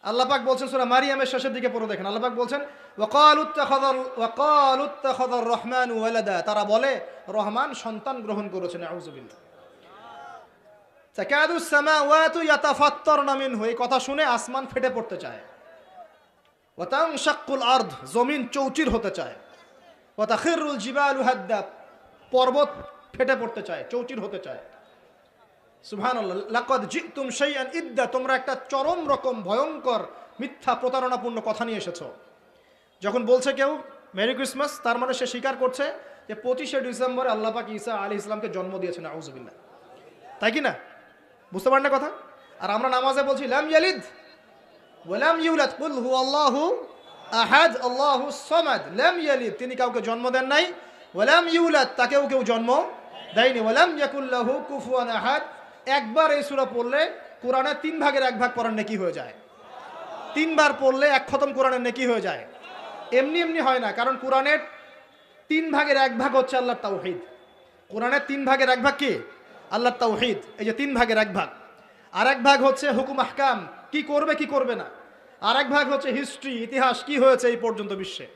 আল্লাহ পাক বলছেন সূরা মারিয়ামের শেষের দিকে পড়ে দেখেন, আল্লাহ পাক বলছেন, ওয়াকালু ইত্তাখাযার রহমানু ওয়ালাদা, তারা বলে রহমান সন্তান গ্রহণ করেছেন। নাউযুবিল্লাহ। তাকাদু সামাওয়াতু ইয়াতাফাত্তারনা মিনহু, এই কথা শুনে আসমান ফেটে পড়তে চায়। ওয়া তানশাক্কুল আরদ, জমিন চৌচির হতে চায়। ওয়া তাখিরুল জিবালু হাদ্দা, পর্বত ফেটে পড়তে চায়, চৌচির হতে চায়। সুবহানাল্লাহ। লাকাদ জিতুম শাইআন ইদ্দা, তোমরা একটা চরম রকম ভয়ঙ্কর মিথ্যা প্রতারণাপূর্ণ কথা নিয়ে এসেছো। যখন বলছে কেউ মেরি ক্রিসমাস, তার মানে সে স্বীকার করছে যে 25শে ডিসেম্বরে আল্লাহ পাক ঈসা আলাইহিস সালামকে জন্ম দিয়েছেন। নাউযুবিল্লাহ। তাই কি না? বুঝতে পারেন না কথা? আর আমরা নামাজে বলছি লাম ইয়ালিদ ওয়া লাম ইউলাদ কুল হুয়াল্লাহু আহাদ আল্লাহুস সামাদ। লাম ইয়ালিদ, তিনি কাউকে জন্ম দেন নাই, ওয়া লাম ইউলাদ, তাকেও কেউ জন্ম দেয়নি, ওয়া লাম ইয়াকুল লাহু কুফুয়ান আহাদ। একবার এই সূরা পড়লে কোরআনে 3 ভাগের 1 ভাগ পড়ার নেকি হয়ে যায়। 3 বার পড়লে 1 খতম কোরআনের নেকি হয়ে যায়। এমনি এমনি হয় না, কারণ কোরআনের 3 ভাগের 1 ভাগ হচ্ছে আল্লাহর তাওহীদ। কোরআনের 3 ভাগের 1 ভাগ কি? আল্লাহর তাওহীদ। এই যে 3 ভাগের 1 ভাগ। আর এক ভাগ হচ্ছে হুকুম আহকাম, কি করবে কি করবে না। আর এক ভাগ হচ্ছে হিস্ট্রি, ইতিহাস, কি হয়েছে এই পর্যন্ত বিশ্বে।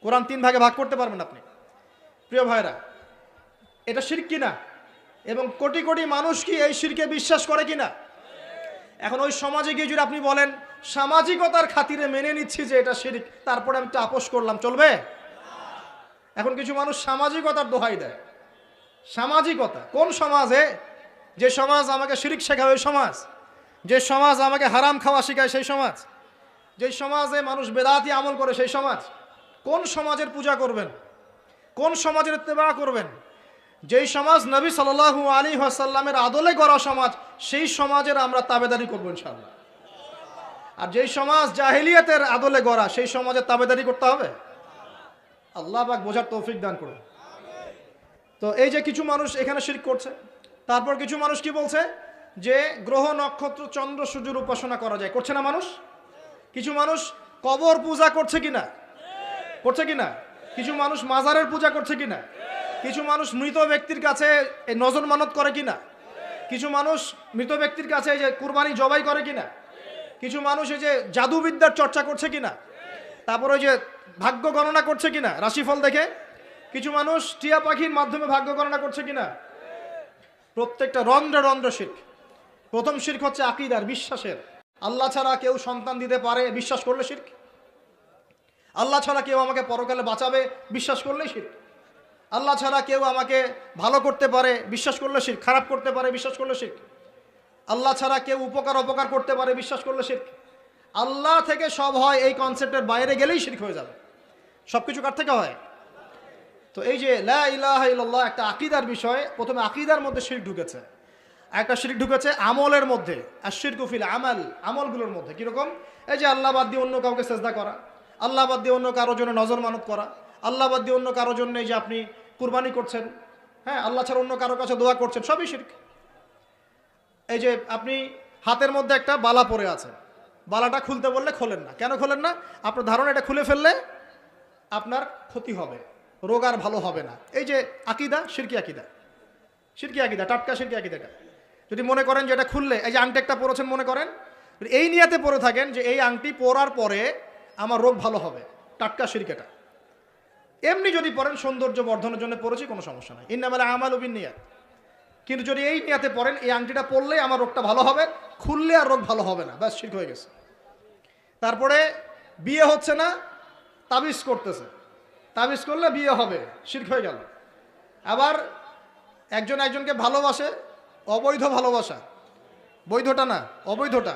কোরআন 3 ভাগে ভাগ করতে পারবেন আপনি। প্রিয় ভাইরা, এটা শিরক কিনা, এবং কোটি কোটি মানুষ কি এই শিরকে বিশ্বাস করে কিনা। এখন ওই সমাজে গিয়ে যদি আপনি বলেন সামাজিকতার খাতিরে মেনে নিচ্ছি যে এটা শিরক, তারপরে আমি একটু আপোষ করলাম, চলবে? এখন কিছু মানুষ সামাজিকতার দোহাই দেয়। সামাজিকতা কোন সমাজে? যে সমাজ আমাকে শিরক শেখায় ওই সমাজ, যে সমাজ আমাকে হারাম খাওয়া শেখায় সেই সমাজ, যে সমাজে মানুষ বেদাতি আমল করে সেই সমাজ। কোন সমাজের পূজা করবেন, কোন সমাজের ইত্তেবা করবেন? যেই সমাজ নবী সাল্লাল্লাহু আলাইহি ওয়াসাল্লামের আদলে গড়া সমাজ, সেই সমাজের আমরা তাবেদারি করব ইনশাআল্লাহ। আর যেই সমাজ জাহেলিয়াতের আদলে গড়া, সেই সমাজের তাবেদারি করতে হবে। আল্লাহ পাক বোঝার তৌফিক দান করুন। তো এই যে কিছু মানুষ এখানে শিরক করছে, তারপর কিছু মানুষ কি বলছে যে গ্রহ নক্ষত্র চন্দ্র সূর্যের উপাসনা করা যায়, করছে না মানুষ? কিছু মানুষ কবর পূজা করছে কিনা, করছে কিনা? কিছু মানুষ মাজারের পূজা করছে কিনা? কিছু মানুষ মৃত ব্যক্তির কাছে এই নজর মানত করে কিনা? কিছু মানুষ মৃত ব্যক্তির কাছে এই যে কুরবানি জবাই করে কিনা? কিছু মানুষ এই যে জাদুবিদ্যার চর্চা করছে কিনা? তারপর ওই যে ভাগ্য গণনা করছে কিনা রাশিফল দেখে? কিছু মানুষ টিয়া পাখির মাধ্যমে ভাগ্য গণনা করছে কিনা? প্রত্যেকটা রন্ধ্রে রন্ধ্রে শিরক। প্রথম শিরক হচ্ছে আকীদার, বিশ্বাসের। আল্লাহ ছাড়া কেউ সন্তান দিতে পারে, বিশ্বাস করলে শিরক। আল্লাহ ছাড়া কেউ আমাকে পরকালে বাঁচাবে, বিশ্বাস করলেই শিরক। আল্লাহ ছাড়া কেউ আমাকে ভালো করতে পারে, বিশ্বাস করলে শিরক। খারাপ করতে পারে, বিশ্বাস করলে শিরক। আল্লাহ ছাড়া কেউ উপকার অপকার করতে পারে, বিশ্বাস করলে শিরক। আল্লাহ থেকে সব হয়, এই কনসেপ্টের বাইরে গেলেই শিরক হয়ে যাবে। সব কিছু কার থেকে হয়? তো এই যে লা ইলাহা ইল্লাল্লাহ একটা আকীদার বিষয়। প্রথমে আকীদার মধ্যে শিরক ঢুকেছে, একটা শিরক ঢুকেছে আমলের মধ্যে। আর শিরকু ফিল আমাল, আমলগুলোর মধ্যে। কীরকম? এই যে আল্লাহ বাদ দিয়ে অন্য কাউকে সেজদা করা, আল্লাহ বাদ দিয়ে অন্য কারোর জন্য নজর মানত করা, আল্লাহ বাদ দিয়ে অন্য কারোর জন্য এই যে আপনি কুরবানি করছেন, হ্যাঁ, আল্লাহ ছাড়া অন্য কারোর কাছে দোয়া করছেন, সবই শিরক। এই যে আপনি হাতের মধ্যে একটা বালা পরে আছে, বালাটা খুলতে বললে খোলেন না। কেন খোলেন না? আপনার ধারণা এটা খুলে ফেললে আপনার ক্ষতি হবে, রোগ আর ভালো হবে না। এই যে আকীদা, শিরকি আকীদা, শিরকি আকীদা, টাটকা শিরকি আকীদাটা। যদি মনে করেন যে এটা খুললে, এই যে আংটি একটা পরেছেন মনে করেন, এই নিয়াতে পরে থাকেন যে এই আংটি পরার পরে আমার রোগ ভালো হবে, টাটকা শিরক এটা। এমনি যদি পড়েন সৌন্দর্য বর্ধনের জন্য পড়েছি, কোনো সমস্যা নাই, ইন্নামাল আমালু বিন্নিয়াত। কিন্তু যদি এই নিয়াতে পড়েন এই আংটিটা পরলে আমার রোগটা ভালো হবে, খুললে আর রোগ ভালো হবে না, ব্যাস শিরক হয়ে গেছে। তারপরে বিয়ে হচ্ছে না, তাবিজ করতেছে, তাবিজ করলে বিয়ে হবে, শিরক হয়ে গেল। আবার একজন একজনকে ভালোবাসে, অবৈধ ভালোবাসা, বৈধটা না, অবৈধটা।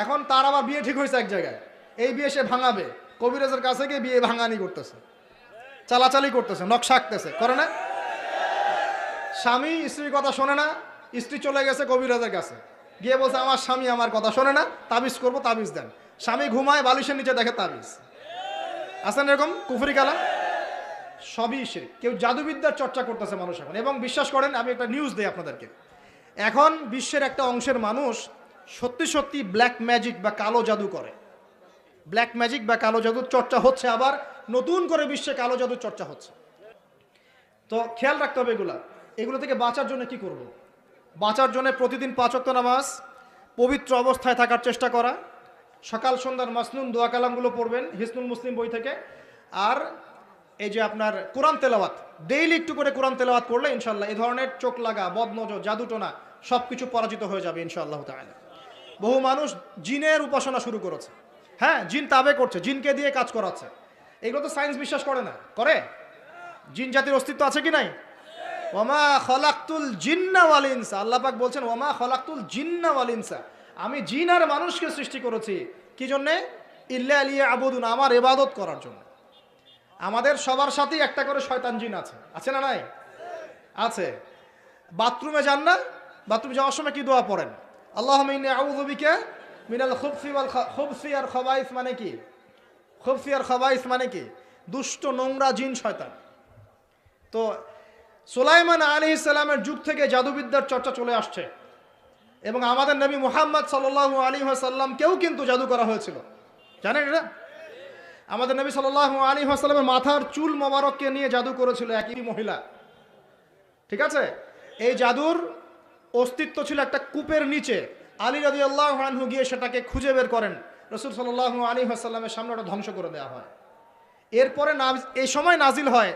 এখন তার আবার বিয়ে ঠিক হয়েছে এক জায়গায়, এই বিয়ে সে ভাঙাবে, কবিরাজের কাছে গিয়ে বিয়ে ভাঙানি করতেছে, চালাচালি করতেছে, নকশা আঁকতেছে, করে না? স্বামী স্ত্রীর কথা শোনে না, স্ত্রী চলে গেছে কবিরাজের কাছে, গিয়ে বলছে আমার স্বামী আমার কথা শোনে না, তাবিজ করবো, তাবিজ দেন। স্বামী ঘুমায়, বালিশের নিচে দেখে তাবিজ। আছেন এরকম কুফরি কালাম? সবই শিরক। কেউ জাদুবিদ্যার চর্চা করতেছে মানুষ এখন। এবং বিশ্বাস করেন, আমি একটা নিউজ দিই আপনাদেরকে, এখন বিশ্বের একটা অংশের মানুষ সত্যি সত্যি ব্ল্যাক ম্যাজিক বা কালো জাদু করে। ব্ল্যাক ম্যাজিক বা কালো জাদুর চর্চা হচ্ছে, আবার নতুন করে বিশ্বে কালো জাদুর চর্চা হচ্ছে। তো খেয়াল রাখতে হবে এগুলো থেকে বাঁচার জন্য কি করব? বাঁচার জন্য প্রতিদিন 5 ওয়াক্ত নামাজ, পবিত্র অবস্থায় থাকার চেষ্টা করা, সকাল সন্ধ্যার মাসনুন দোয়া কালামগুলো পড়বেন হিসনুল মুসলিম বই থেকে। আর এই যে আপনার কোরআন তেলাওয়াত, ডেইলি একটু করে কোরআন তেলাওয়াত করলে ইনশাল্লাহ এই ধরনের চোখ লাগা, বদনজর, জাদুটোনা সব কিছু পরাজিত হয়ে যাবে ইনশাআল্লাহ তাআলা। বহু মানুষ জিনের উপাসনা শুরু করেছে, হ্যাঁ, জিন তাবে করছে, জিনকে দিয়ে কাজ করাচ্ছে। এগুলো তো সায়েন্স বিশ্বাস করে না, করে? জিন জাতির অস্তিত্ব আছে কি নাই? ওয়ামা খলাকতুল জিন্না ওয়াল ইনসা, আল্লাহ পাক বলছেন ওয়ামা খলাকতুল জিন্না ওয়াল ইনসা, আমি জিন আর মানুষকে সৃষ্টি করেছি কি জন্যে? ইল্লা লিয়াবুদুন, আমার ইবাদত করার জন্য। আমাদের সবার সাথেই একটা করে শয়তান জিন আছে, আছে না নাই? আছে। বাথরুমে যান না, বাথরুমে যাওয়ার সময় কি দোয়া পড়েন? আল্লাহুম্মা ইন্নী আউযু বিকা মিনাল খুবসি ওয়াল খুবসি আর খাবাইস, মানে কি? খুবসি আর খাবাইস মানে কি? দুষ্ট নোংরা জিন শয়তান। তো সুলাইমান আলাইহিস সালামের যুগ থেকে জাদুবিদ্যার চর্চা চলে আসছে, এবং আমাদের নবী মুহাম্মদ সাল্লাল্লাহু আলাইহি ওয়াসাল্লামকেও কিন্তু জাদু করা হয়েছিল, জানেন এটা? আমাদের নবী সাল্লাল্লাহু আলাইহি ওয়াসাল্লামের মাথার চুল মোবারককে নিয়ে জাদু করেছিল একই মহিলা, ঠিক আছে? এই জাদুর অস্তিত্ব ছিল একটা কূপের নিচে, আলী রাদিয়াল্লাহু আনহু গিয়ে সেটাকে খুঁজে বের করেন, রাসূল সাল্লাল্লাহু আলাইহি ওয়াসাল্লামের সামনে ওটা ধ্বংস করে দেওয়া হয়। এরপরে এই সময় নাজিল হয়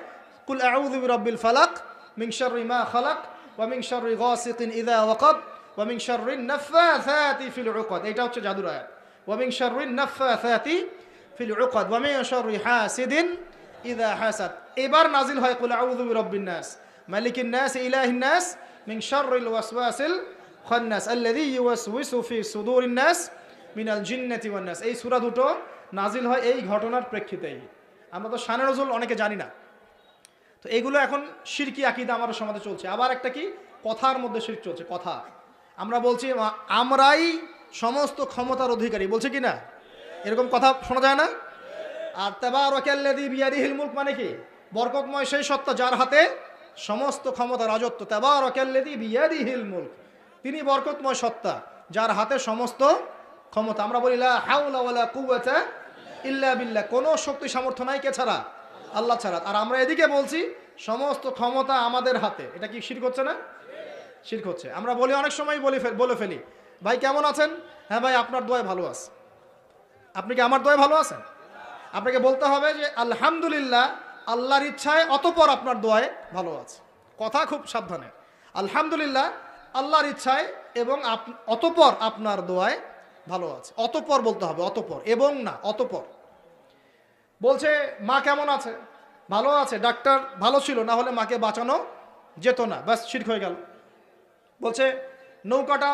কুল আউযু বিরাব্বিল ফালাক মিন শাররি মা খালাক ওয়া মিন শাররি গাসিকিন ইযা ওয়াকাব ওয়া মিন শাররিন নাফাসাতি ফিল উকাদ। এটা হচ্ছে জাদুর আয়াত। ওয়া মিন শাররিন নাফাসাতি ফিল উকাদ ওয়া মিন শাররি হাসিদিন ইযা হাসাদ। এবার নাজিল হয় কুল আউযু বিরাব্বিন নাস মালিকিন নাস ইলাহিন নাস মিন শাররিল ওয়াসওয়াসিল খান্নাস আল্লাযী ইউওয়াসওয়িসু ফি সুদুরিন নাস মিনাল জিন্নাতি ওয়ান নাস। এই সূরা দুটো নাজিল হয় এই ঘটনার প্রেক্ষিতেই। আমরা তো শানে নজুল অনেকে জানি না। তো এইগুলো এখন শিরকি আকীদা আমাদের সমাজে চলছে। আবার একটা কি, কথার মধ্যে শিরক চলছে। কথা আমরা বলছি আমরাই সমস্ত ক্ষমতার অধিকারী, বলছে কি না? এরকম কথা শোনা যায় না? আর তাবারাকাল্লাযী বিয়াদিহিল মুলক মানে কি? বরকতময় সেই সত্তা যার হাতে সমস্ত ক্ষমতা, রাজত্ব। তাবারাকাল্লাযী বিয়াদিহিল মুলক, তিনি বরকতময় সত্তা যার হাতে সমস্ত ক্ষমতা। আমরা বলি লা হাওলা ওয়ালা কুওয়াতা ইল্লা বিল্লাহ, কোনো শক্তি সামর্থ্য নাই কে ছাড়া? আল্লাহ ছাড়া। আর আমরা এদিকে বলছি সমস্ত ক্ষমতা আমাদের হাতে। এটা কি শিরক হচ্ছে না? শিরক হচ্ছে। আমরা বলি অনেক সময় বলে ফেলি, ভাই কেমন আছেন? হ্যাঁ ভাই আপনার দোয়ায় ভালো আছে। আপনি কি আমার দোয়ায় ভালো আছেন? আপনাকে বলতে হবে যে আলহামদুলিল্লাহ, আল্লাহর ইচ্ছায় অতঃপর আপনার দোয়ায় ভালো আছে। কথা খুব সাবধানে। আলহামদুলিল্লাহ আল্লাহর ইচ্ছায় এবং অতঃপর আপনার দোয়ায় ভালো আছে। অতঃপর বলতে হবে, অতঃপর, এবং না, অতঃপর। বলছে মা কেমন আছে? ভালো আছে, ডাক্তার ভালো ছিল, না হলে মাকে বাঁচানো যেত না, ব্যাস শিরক হয়ে গেল। বলছে নৌকাটা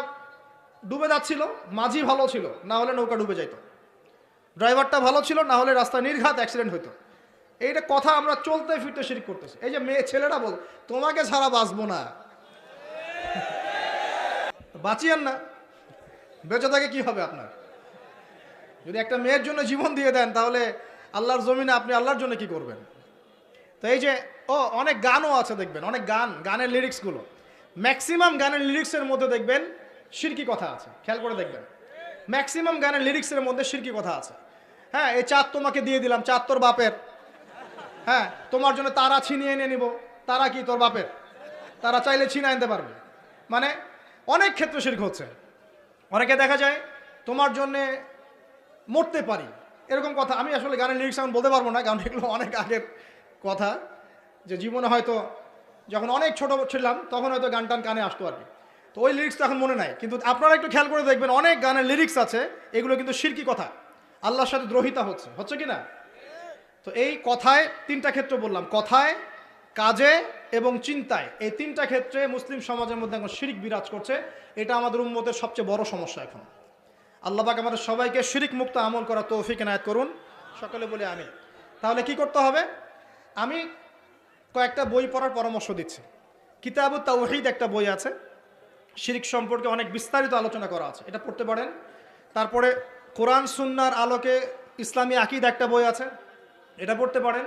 ডুবে যাচ্ছিল, মাঝি ভালো ছিল, না হলে নৌকা ডুবে যাইত। ড্রাইভারটা ভালো ছিল, না হলে রাস্তায় নির্ঘাত অ্যাক্সিডেন্ট হইতো। এইটা কথা আমরা চলতে ফিরতে শিরক করতেছি। এই যে ছেলেরা বল তোমাকে ছাড়া বাঁচবো না, বাঁচিয়েন না, বেঁচে থাকে কি হবে আপনার? যদি একটা মেয়ের জন্য জীবন দিয়ে দেন, তাহলে আল্লাহর জমিনে আপনি আল্লাহর জন্য কি করবেন? তো এই যে অনেক গানও আছে দেখবেন, অনেক গানের লিরিক্সগুলো, ম্যাক্সিমাম গানের লিরিক্সের মধ্যে দেখবেন শিরকি কথা আছে। খেয়াল করে দেখবেন, ম্যাক্সিমাম গানের লিরিক্সের মধ্যে শিরকি কথা আছে। হ্যাঁ, এই চাঁদ তোমাকে দিয়ে দিলাম, চাঁদ তোর বাপের। হ্যাঁ, তোমার জন্য তারা ছিনিয়ে এনে নিব, তারা কি তোর বাপের? তারা চাইলে ছিনিয়ে আনতে পারবে। মানে অনেক ক্ষেত্রে শিরক হচ্ছে। অনেকে দেখা যায় তোমার জন্যে মরতে পারি, এরকম কথা। আমি আসলে গানের লিরিক্স আমি বলতে পারবো না, কারণ এগুলো অনেক আগের কথা। যে জীবনে হয়তো যখন অনেক ছোট ছিলাম তখন হয়তো গান টান কানে আসতো আর কি। তো ওই লিরিক্স তো এখন মনে নাই, কিন্তু আপনারা একটু খেয়াল করে দেখবেন অনেক গানের লিরিক্স আছে, এগুলো কিন্তু শিরকি কথা, আল্লাহর সাথে দ্রোহিতা হচ্ছে কি না? তো এই কথায় তিনটা ক্ষেত্র বললাম, কথায়, কাজে এবং চিন্তায়। এই তিনটা ক্ষেত্রে মুসলিম সমাজের মধ্যে এখন শিরক বিরাজ করছে। এটা আমাদের উম্মতের সবচেয়ে বড় সমস্যা এখন। আল্লাহ পাক আমাদের সবাইকে শিরক মুক্ত আমল করা তৌফিক এনায়েত করুন, সকলে বলে আমিন। তাহলে কি করতে হবে? আমি কয়েকটা বই পড়ার পরামর্শ দিচ্ছি। কিতাবুত তাওহীদ একটা বই আছে, শিরক সম্পর্কে অনেক বিস্তারিত আলোচনা করা আছে, এটা পড়তে পারেন। তারপরে কোরআন সুন্নাহর আলোকে ইসলামী আকীদা একটা বই আছে, এটা পড়তে পারেন।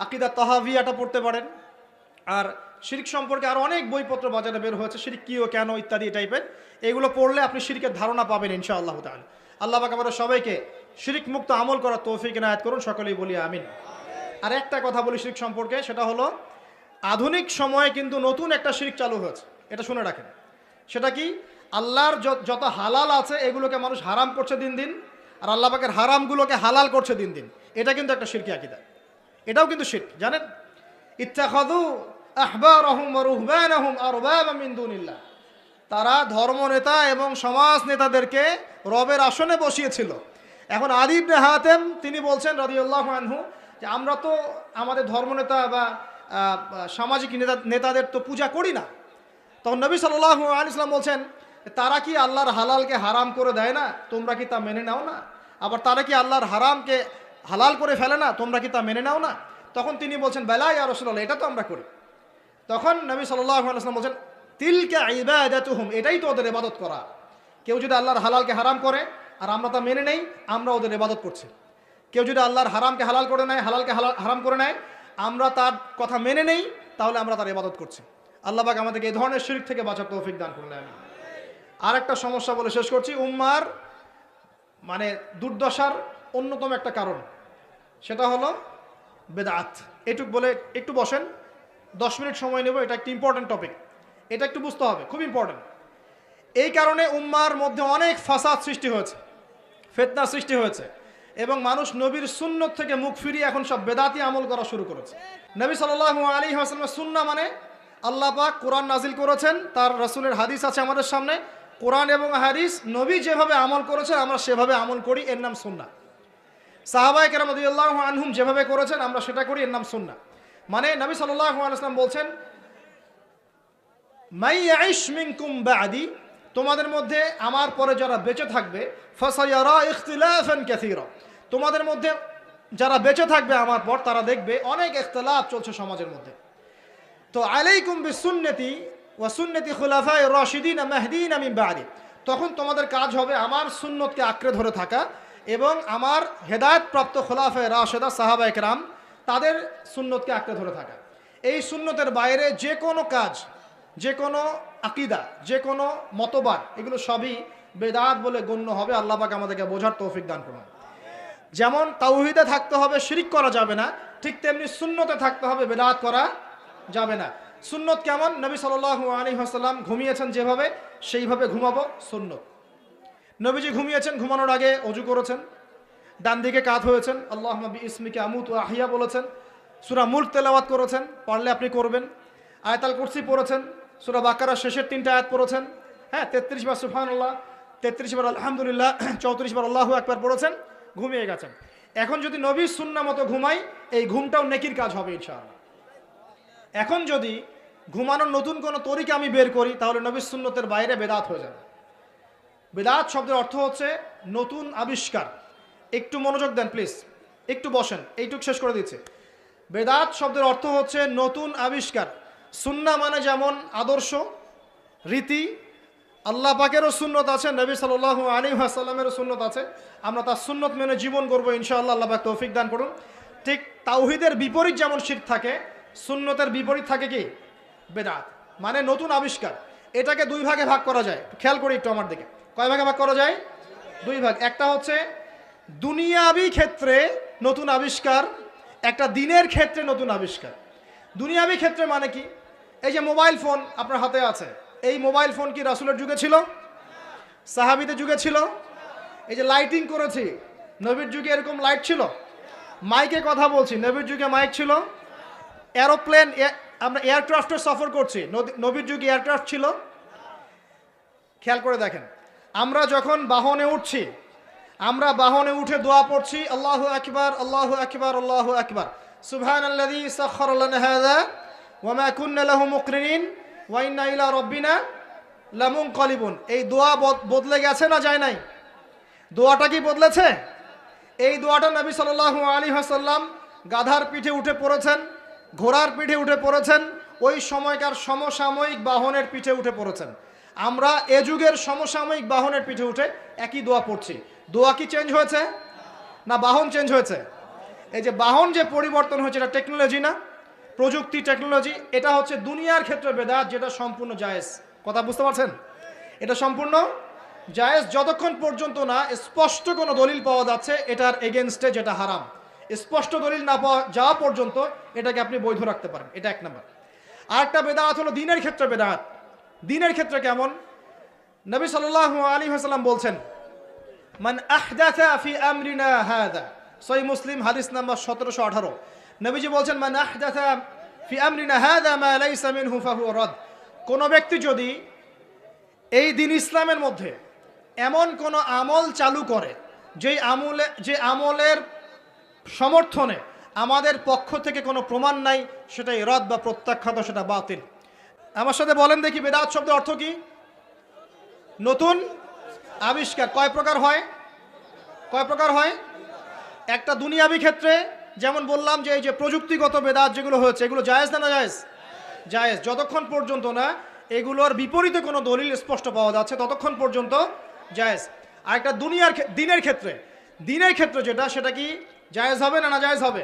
আকীদা তাহাভিয়াটা পড়তে পারেন। আর শিরক সম্পর্কে আরও অনেক বইপত্র বাজারে বের হয়েছে, শিরক কী ও কেন ইত্যাদি টাইপের। এগুলো পড়লে আপনি শিরকের ধারণা পাবেন ইনশাআল্লাহ তাআলা। আল্লাহ পাক আমাদের সবাইকে শিরক মুক্ত আমল করার তৌফিক এনায়েত করুন, সকলেই বলি আমিন। আর একটা কথা বলি শিরক সম্পর্কে, সেটা হলো আধুনিক সময়ে কিন্তু নতুন একটা শিরক চালু হয়েছে, এটা শুনে রাখেন। সেটা কি? আল্লাহর যত হালাল আছে এগুলোকে মানুষ হারাম করছে দিন দিন, আর আল্লাহ পাকের হারামগুলোকে হালাল করছে দিন দিন। এটা কিন্তু একটা শিরকি আকীদা, এটাও কিন্তু শিরক, জানেন? ইত্তাখাযু আহবারহুম ওয়া রুহবানাহুম আরবাবা মিন দুনিল্লাহ, তারা ধর্মনেতা এবং সমাজ নেতাদেরকে রবের আসনে বসিয়েছিল। এখন আলী ইবনে হাতেম তিনি বলছেন রাদিয়াল্লাহু আনহু যে আমরা তো আমাদের ধর্মনেতা বা সামাজিক নেতাদের তো পূজা করি না। তখন নবী সাল্লাল্লাহু আলাইহি ওয়াসাল্লাম বলছেন তারা কি আল্লাহর হালালকে হারাম করে দেয় না? তোমরা কি তা মেনে নাও না? আবার তারা কি আল্লাহর হারামকে হালাল করে ফেলে না? তোমরা কি তা মেনে নাও না? তখন তিনি বলছেন বেলা ইয়া রাসূলুল্লাহ, এটা তো আমরা করি। তখন নবী সাল্লাল্লাহু আলাইহি ওয়াসাল্লাম বলছেন তিলকা ইবাদাতুহুম, এটাই তো ওদের ইবাদত করা। কেউ যদি আল্লাহর হালালকে হারাম করে আর আমরা তা মেনে নেই, আমরা ওদের ইবাদত করছি। কেউ যদি আল্লাহর হারামকে হালাল করে নেয়, হালালকে হারাম করে নেয়, আমরা তার কথা মেনে নেই, তাহলে আমরা তার ইবাদত করছি। আল্লাহ পাক আমাদেরকে এই ধরনের শিরক থেকে বাঁচার তৌফিক দান করুন। আমি আর একটা সমস্যা বলে শেষ করছি, উম্মার মানে দুর্দশার অন্যতম একটা কারণ, সেটা হলো বেদাত। এটুক বলে একটু বসেন, 10 মিনিট সময় নেব, এটা একটা ইম্পর্টেন্ট টপিক, এটা একটু বুঝতে হবে, খুব ইম্পর্টেন্ট। এই কারণে উম্মার মধ্যে অনেক ফাসাদ সৃষ্টি হয়েছে, ফিতনা সৃষ্টি হয়েছে, এবং মানুষ নবীর সুন্নত থেকে মুখ ফিরিয়ে এখন সব বেদাতি আমল করা শুরু করেছে। নবী সাল্লাল্লাহু আলাইহি ওয়াসাল্লামের সুন্নাহ মানে আল্লাহ পাক কোরআন নাজিল করেছেন, তার রাসূলের হাদিস আছে আমাদের সামনে, কোরআন এবং হাদিস নবী যেভাবে আমল করেছেন আমরা সেভাবে আমল করি, এর নাম সুন্নাহ। সাহাবায়ে কেরাম রাদিয়াল্লাহু আনহুম যেভাবে করেছেন আমরা সেটা করি, এর নাম সুন্নাহ। মানে নবী সাল্লাল্লাহু আলাইহি ওয়াসাল্লাম বলছেন, মাই ইয়াইশ মিনকুম বা'দি, তোমাদের মধ্যে আমার পরে যারা বেঁচে থাকবে, ফাসায়ারা ইখতিলাফান কাসীরা, তোমাদের মধ্যে যারা বেঁচে থাকবে আমার পর তারা দেখবে অনেক ইখতিলাফ চলছে সমাজের মধ্যে। তো আলাইকুম বিসুন্নতি ওয়া সুন্নতি খুলাফায়ে রাশিদিন মাহদিন মিন বা'দি, তখন তোমাদের কাজ হবে আমার সুন্নতকে আঁকড়ে ধরে থাকা এবং আমার হেদায়েতপ্রাপ্ত খুলাফায়ে রাশিদা সাহাবায়ে কেরাম তাদের সুন্নতকে আঁকড়ে ধরে থাকা। এই সুন্নতের বাইরে যে কোনো কাজ, যে কোনো আকীদা, যে কোনো মতবাদ, এগুলো সবই বেদাত বলে গণ্য হবে। আল্লাহ পাক আমাদেরকে বোঝার তৌফিক দান করুন। যেমন তাওহীদে থাকতে হবে, শিরক করা যাবে না, ঠিক তেমনি সুন্নতে থাকতে হবে, বেদাত করা যাবে না। সুন্নত কেমন? নবী সাল্লাল্লাহু আলাইহি ওয়াসাল্লাম ঘুমিয়েছেন যেভাবে, সেইভাবে ঘুমাবো সুন্নত। নবীজি ঘুমিয়েছেন, ঘুমানোর আগে ওযু করেছেন, ডান দিকে কাত হয়েছেন, আল্লাহুম্মা বিইসমিকা আমুতু ওয়া আহইয়া বলেছেন, সূরা মুলক তেলাওয়াত করেছেন, পারলে আপনি করবেন, আয়াতুল কুরসি পড়েছেন, সূরা বাকারার শেষের 3টা আয়াত পড়েছেন, হ্যাঁ 33 বার সুবহানাল্লাহ, 33 বার আলহামদুলিল্লাহ, 34 বার আল্লাহু আকবার পড়েছেন, ঘুমিয়ে গেছেন। এখন যদি নবীর সুন্নাহ মতো ঘুমাই, এই ঘুমটাও নেকির কাজ হবে ইনশাআল্লাহ। এখন যদি ঘুমানোর নতুন কোনো তরিকা আমি বের করি, তাহলে নবীর সুন্নতের বাইরে বেদাত হয়ে যাবে। বেদাত শব্দের অর্থ হচ্ছে নতুন আবিষ্কার। একটু মনোযোগ দেন প্লিজ, একটু বসেন, এইটুক শেষ করে দিচ্ছে। বেদাত শব্দের অর্থ হচ্ছে নতুন আবিষ্কার। সুন্নাহ মানে যেমন আদর্শ, রীতি, আল্লাহ পাকেরও সুন্নত আছে, নবী সাল্লাল্লাহু আলাইহি ওয়াসাল্লামেরও সুন্নত আছে, আমরা তার সুন্নত মেনে জীবন করবো ইনশাআল্লাহ। আল্লাহ পাক তৌফিক দান করুন। ঠিক তাওহীদের বিপরীত যেমন শিরক থাকে, সুন্নতের বিপরীত থাকে কি? বেদাত, মানে নতুন আবিষ্কার। এটাকে দুই ভাগে ভাগ করা যায়, খেয়াল করি একটু আমার দিকে। কয় ভাগে ভাগ করা যায়? দুই ভাগ। একটা হচ্ছে দুনিয়াবি ক্ষেত্রে নতুন আবিষ্কার, একটা দিনের ক্ষেত্রে নতুন আবিষ্কার। দুনিয়াবি ক্ষেত্রে মানে কি? এই যে মোবাইল ফোন আপনার হাতে আছে, এই মোবাইল ফোন কি রাসূলের যুগে ছিল? সাহাবীদের যুগে ছিল? এই যে লাইটিং করেছি, নবীর যুগে এরকম লাইট ছিল? মাইকে কথা বলছি, নবীর যুগে মাইক ছিল? এরোপ্লেন, আমরা এয়ারক্রাফটে সফর করছি, নবীর যুগে এয়ারক্রাফট ছিল? খেয়াল করে দেখেন, আমরা যখন বাহনে উঠছি, আমরা বাহনে উঠে দোয়া পড়ছি, আল্লাহু আকবার আল্লাহু আকবার আল্লাহু আকবার, সুবহানাল্লাযী সাখখারা লানা হাযা ওয়া মা কুন্না লাহু মুকরিনিন ওয়া ইন্না ইলা রাব্বিনা লামুনকালিবুন। এই দোয়া বদলে গেছে না যায় নাই? দোয়াটা কি বদলেছে? এই দোয়াটা নবী সাল্লাল্লাহু আলাইহি ওয়াসাল্লাম গাধার পিঠে উঠে পড়েছেন, ঘোড়ার পিঠে উঠে পড়েছেন, ওই সময়কার সমসাময়িক বাহনের পিঠে উঠে পড়েছেন। আমরা এ যুগের সমসাময়িক বাহনের পিঠে উঠে একই দোয়া পড়ছি। দোয়া কি চেঞ্জ হয়েছে না বাহন চেঞ্জ হয়েছে? এই যে বাহন যে পরিবর্তন হয়েছে, এটা টেকনোলজি না? প্রযুক্তি, টেকনোলজি। এটা হচ্ছে দুনিয়ার ক্ষেত্রে বেদাত, যেটা সম্পূর্ণ জায়েজ। কথা বুঝতে পারছেন? এটা সম্পূর্ণ জায়েজ যতক্ষণ পর্যন্ত না স্পষ্ট কোনো দলিল পাওয়া যাচ্ছে এটার এগেনস্টে, যেটা হারাম। স্পষ্ট দলিল না পাওয়া যাওয়া পর্যন্ত এটাকে আপনি বৈধ রাখতে পারেন। এটা এক নাম্বার। আরেকটা বেদাত হলো দিনের ক্ষেত্রে বেদাত। দিনের ক্ষেত্রে কেমন? নবী সাল্লাল্লাহু আলাইহি ওয়াসাল্লাম বলছেন, মান আহদাথা ফি আমরিনা হাযা, সহিহ মুসলিম হাদিস নাম্বার 1718। নবীজি বলছেন, মান আহদাথা ফি আমরিনা হাযা মা লাইসা মিনহু ফাহুয়া রাদ। কোন ব্যক্তি যদি এই দিন ইসলামের মধ্যে এমন কোন আমল চালু করে যে আমলের সমর্থনে আমাদের পক্ষ থেকে কোনো প্রমাণ নাই, সেটাই রদ বা প্রত্যাখ্যাত, সেটা বাতিল। আমার সাথে বলেন দেখি, বেদাত শব্দের অর্থ কি? নতুন আবিষ্কার। কয় প্রকার হয়? কয় প্রকার হয়? একটা দুনিয়াবি ক্ষেত্রে, যেমন বললাম যে এই যে প্রযুক্তিগত বেদাত যেগুলো হয়েছে, এগুলো জায়েজ না জায়েজ? জায়েজ। যতক্ষণ পর্যন্ত না এগুলোর বিপরীতে কোনো দলিল স্পষ্ট পাওয়া যাচ্ছে ততক্ষণ পর্যন্ত জায়েজ। আর একটা দিনের ক্ষেত্রে, দিনের ক্ষেত্রে যেটা, সেটা কি জায়েজ হবে না নাজায়েজ হবে?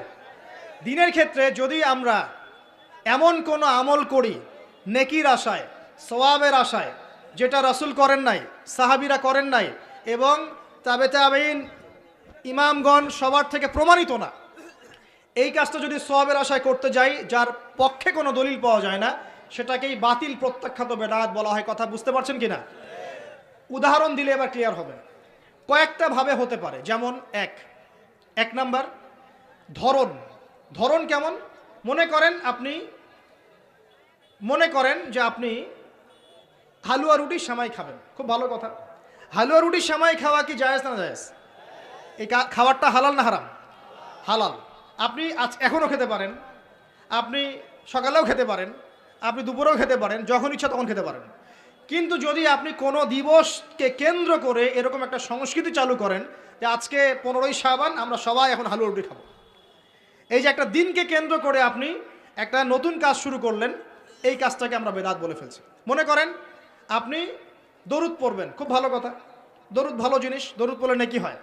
দিনের ক্ষেত্রে যদি আমরা এমন কোনো আমল করি নেকির আশায়, সওয়াবের আশায়, যেটা রাসূল করেন নাই, সাহাবীরা করেন নাই, এবং তাবেঈন ইমামগণ সবার থেকে প্রমাণিত না, এই কাজটা যদি সওয়াবের আশায় করতে যাই, যার পক্ষে কোনো দলিল পাওয়া যায় না, সেটাকেই বাতিল প্রত্যাখ্যাত বেদাত বলা হয়। কথা বুঝতে পারছেন কিনা? উদাহরণ দিলে এবার ক্লিয়ার হবে। কয়েকটা ভাবে হতে পারে, যেমন এক নাম্বার ধরন কেমন? মনে করেন যে আপনি হালুয়া রুটি সেমাই খাবেন, খুব ভালো কথা। হালুয়া রুটি সেমাই খাওয়া কি জায়েজ না জায়েজ? এই খাবারটা হালাল না হারাম? হালাল। আপনি এখনও খেতে পারেন, আপনি সকালেও খেতে পারেন, আপনি দুপুরেও খেতে পারেন, যখন ইচ্ছা তখন খেতে পারেন। কিন্তু যদি আপনি কোনো দিবসকে কেন্দ্র করে এরকম একটা সংস্কৃতি চালু করেন যে আজকে 15ই শাবান আমরা সবাই এখন হালুয়া রুটি খাবো, এই যে একটা দিনকে কেন্দ্র করে আপনি একটা নতুন কাজ শুরু করলেন, এই কাজটাকে আমরা বেদাত বলে ফেলছি। মনে করেন আপনি দরুদ পড়বেন, খুব ভালো কথা, দরুদ ভালো জিনিস, দরুদ পড়লে নেকি হয়।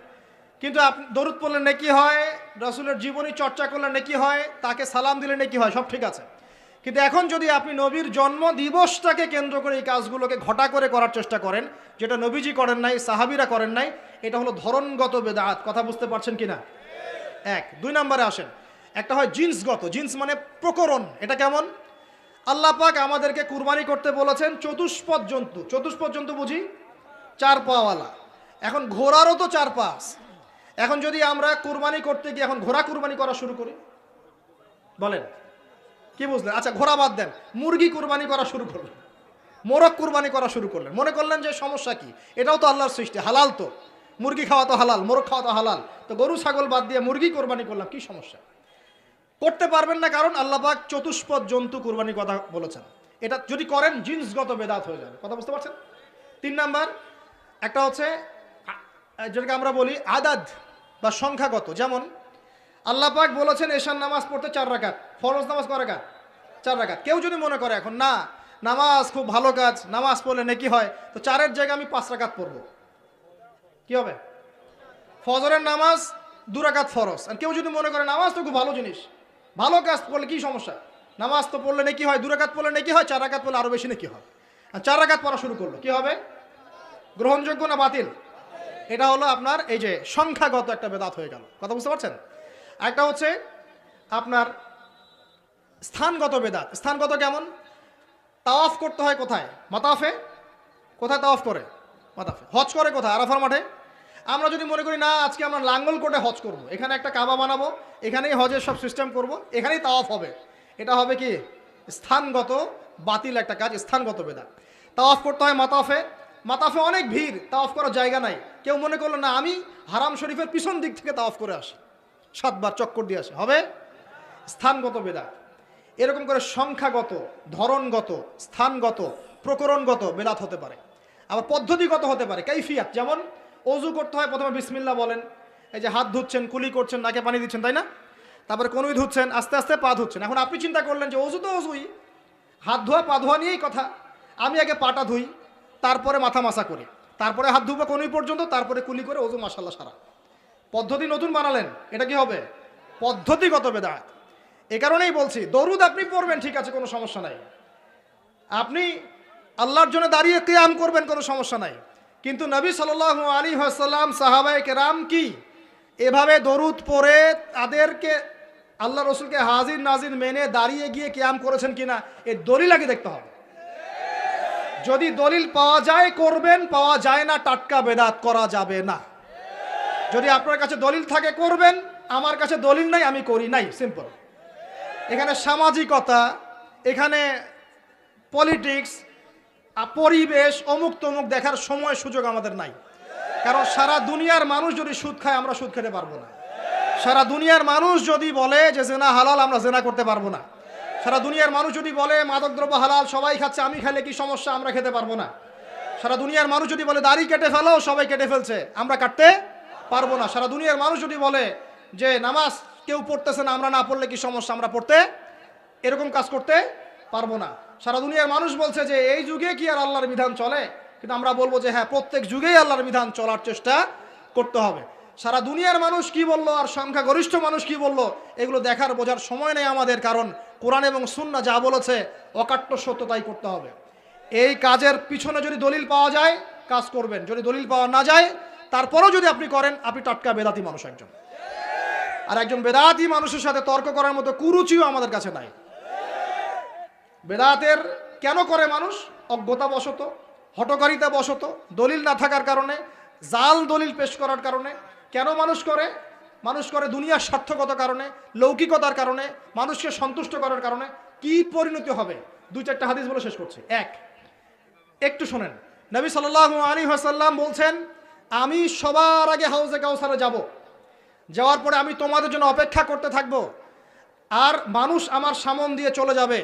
কিন্তু আপনি দরুদ পড়লে নেকি হয়, রাসূলের জীবনী চর্চা করলে নেকি হয়, তাকে সালাম দিলে নেকি হয়, সব ঠিক আছে। কিন্তু এখন যদি আপনি নবীর জন্ম দিবসটাকে কেন্দ্র করে এই কাজগুলোকে ঘটা করে করার চেষ্টা করেন, যেটা নবীজি করেন নাই, সাহাবীরা করেন নাই, এটা হলো ধরনগত বেদাত। কথা বুঝতে পারছেন কিনা? দুই নম্বরে আসেন, একটা হয় জিন্সগত। জিন্স মানে প্রকরণ। এটা কেমন? আল্লাহ পাক আমাদেরকে কুরবানি করতে বলেছেন চতুষ্পদ জন্তু। চতুষ্পদ জন্তু বুঝি 4 পাওয়ালা। এখন ঘোড়ারও তো 4 পা আছে। এখন যদি আমরা কুরবানি করতে গিয়ে এখন ঘোড়া কুরবানি করা শুরু করি, বলেন কি বুঝলেন? আচ্ছা ঘোড়া বাদ দেন, মুরগি কুরবানি করা শুরু করলেন, মোরগ কুরবানি করা শুরু করলেন, মনে করলেন যে সমস্যা কি, এটাও তো আল্লাহর সৃষ্টি, হালাল তো, মুরগি খাওয়া তো হালাল, মোরগ খাওয়া তো হালাল, তো গরু ছাগল বাদ দিয়ে মুরগি কুরবানি করলাম, কি সমস্যা? করতে পারবেন না, কারণ আল্লাহ পাক চতুষ্পদ জন্তু কুরবানির কথা বলেছেন। এটা যদি করেন জিন্সগত বেদাত হয়ে যাবে। কথা বুঝতে পারছেন? 3 নাম্বার একটা হচ্ছে যেটাকে আমরা বলি আদাদ বা সংখ্যাগত। যেমন আল্লাহ পাক বলেছেন এশার নামাজ পড়তে 4 রাকাত, ফরজ নামাজ কয় রাকাত? 4 রাকাত। কেউ যদি মনে করে এখন না নামাজ খুব ভালো কাজ, নামাজ পড়লে নেকি হয়, তো 4-এর জায়গায় আমি 5 রাকাত পড়বো, কি হবে? ফজরের নামাজ 2 রাকাত ফরজ। আর কেউ যদি মনে করে নামাজ তো খুব ভালো জিনিস, ভালো কাজ করলে কি সমস্যা, নামাজ তো পড়লে নেকি হয়, 2 রাকাত পড়লে নেকি হয়, 4 রাকাত পড়লে আরো বেশি নেকি হয়। আর 4 রাকাত পড়া শুরু করলো, কি হবে? গ্রহণযোগ্য না বাতিল? এটা হলো আপনার এই যে সংখ্যাগত একটা বেদাত হয়ে গেল। কথা বুঝতে পারছেন? একটা হচ্ছে আপনার স্থানগত বেদাত। স্থানগত কেমন? তাওয়াফ করতে হয় কোথায়? মাতাফে। কোথায় তাওয়াফ করে? মাতাফে। হজ করে কোথায়? আরাফার মাঠে। আমরা যদি মনে করি না আজকে আমরা লাঙ্গল কোটে হজ করব, এখানে একটা কাবা বানাবো, এখানেই হজের সব সিস্টেম করব, এখানেই তাওয়াফ হবে, এটা হবে কি? স্থানগত বাতিল একটা কাজ, স্থানগত বেদাত। তাওয়াফ করতে হয় মাতাফে। মাতাফে অনেক ভিড়, তাওয়াফ করার জায়গা নাই। কেউ মনে করলো না আমি হারাম শরীফের পিছন দিক থেকে তাওয়াফ করে আসি, 7 বার চক্কর দিয়ে আসে, হবে? স্থানগত বেদাত। এরকম করে সংখ্যাগত, ধরনগত, স্থানগত, প্রকরণগত বেদাত হতে পারে। আবার পদ্ধতিগত হতে পারে, কাইফিয়াত। যেমন অজু করতে হয়, প্রথমে বিসমিল্লাহ বলেন, এই যে হাত ধুচ্ছেন, কুলি করছেন, নাকে পানি দিচ্ছেন, তাই না? তারপরে কনুই ধুচ্ছেন, আস্তে আস্তে পা ধুচ্ছেন। এখন আপনি চিন্তা করলেন যে অজু তো অজুই, হাত ধোয়া পা ধোয়া নিয়েই কথা, আমি আগে পাটা ধুই, তারপরে মাথা মাসা করি, তারপরে হাত ধুবো কনুই পর্যন্ত, তারপরে কুলি করে অজু মাশাআল্লাহ সারা। পদ্ধতি নতুন বানালেন, এটা কি হবে? পদ্ধতিগত বেদাত। এ কারণেই বলছি দরুদ আপনি পড়বেন, ঠিক আছে, কোনো সমস্যা নাই, আপনি আল্লাহর জন্য দাঁড়িয়ে কিয়াম করবেন, কোনো সমস্যা নাই। কিন্তু নবী সাল্লাল্লাহু আলাইহি ওয়াসাল্লাম, সাহাবায়ে কেরাম কি এভাবে দরুদ পড়ে তাদেরকে আল্লাহ রসুলকে হাজির নাজির মেনে দাঁড়িয়ে গিয়ে কিয়াম করেছেন কিনা, এর দলিল আগে দেখতে হবে। যদি দলিল পাওয়া যায় করবেন, পাওয়া যায় না টাটকা বেদাত করা যাবে না। যদি আপনার কাছে দলিল থাকে করবেন, আমার কাছে দলিল নাই আমি করি নাই, সিম্পল। এখানে সামাজিকতা, এখানে পলিটিক্স, পরিবেশ, অমুক তমুক দেখার সময় সুযোগ আমাদের নাই। কারণ সারা দুনিয়ার মানুষ যদি সুদ খায় আমরা সুদ খেতে পারবো না। সারা দুনিয়ার মানুষ যদি বলে যে জেনা হালাল, আমরা জেনা করতে পারবো না। সারা দুনিয়ার মানুষ যদি বলে মাদকদ্রব্য হালাল, সবাই খাচ্ছে, আমি খেলে কি সমস্যা, আমরা খেতে পারবো না। সারা দুনিয়ার মানুষ যদি বলে দাড়ি কেটে ফেলো, সবাই কেটে ফেলছে, আমরা কাটতে পারবো না। সারা দুনিয়ার মানুষ যদি বলে যে নামাজ কেউ পড়তেছে না, আমরা না পড়লে কি সমস্যা, আমরা পড়তে এরকম কাজ করতে পারবো না। সারা দুনিয়ার মানুষ বলছে যে এই যুগে কি আর আল্লাহর বিধান চলে, কিন্তু আমরা বলবো যে হ্যাঁ, প্রত্যেক যুগেই আল্লাহর বিধান চলার চেষ্টা করতে হবে। সারা দুনিয়ার মানুষ কি বললো আর সংখ্যাগরিষ্ঠ মানুষ কি বললো, এগুলো দেখার বোঝার সময় নেই আমাদের, কারণ কোরআন এবং সুন্নাহ যা বলেছে অকাট্য সত্য তাই করতে হবে। এই কাজের পিছনে যদি দলিল পাওয়া যায় কাজ করবেন, যদি দলিল পাওয়া না যায় তারপরেও যদি আপনি করেন, আপনি টাটকা বেদাতি মানুষ একজন। আর একজন বেদাতি মানুষের সাথে তর্ক করার মতো কুরুচিও আমাদের কাছে নাই। বেদাতের কেন করে মানুষ? অজ্ঞতাবশত, হঠকারিতা বশত, দলিল না থাকার কারণে, জাল দলিল পেশ করার কারণে। কেন মানুষ করে? মানুষ করে দুনিয়ার স্বার্থগত কারণে, লৌকিকতার কারণে, মানুষকে সন্তুষ্ট করার কারণে। কি পরিণতি হবে? 2-4টা হাদিস বলে শেষ করছি। একটু শোনেন। নবী সাল্লাল্লাহু আলাইহি ওয়াসাল্লাম বলছেন, আমি সবার আগে হাউজে কাউসারে যাব, যাওয়ার পরে আমি তোমাদের জন্য অপেক্ষা করতে থাকব, আর মানুষ আমার সামন দিয়ে চলে যাবে।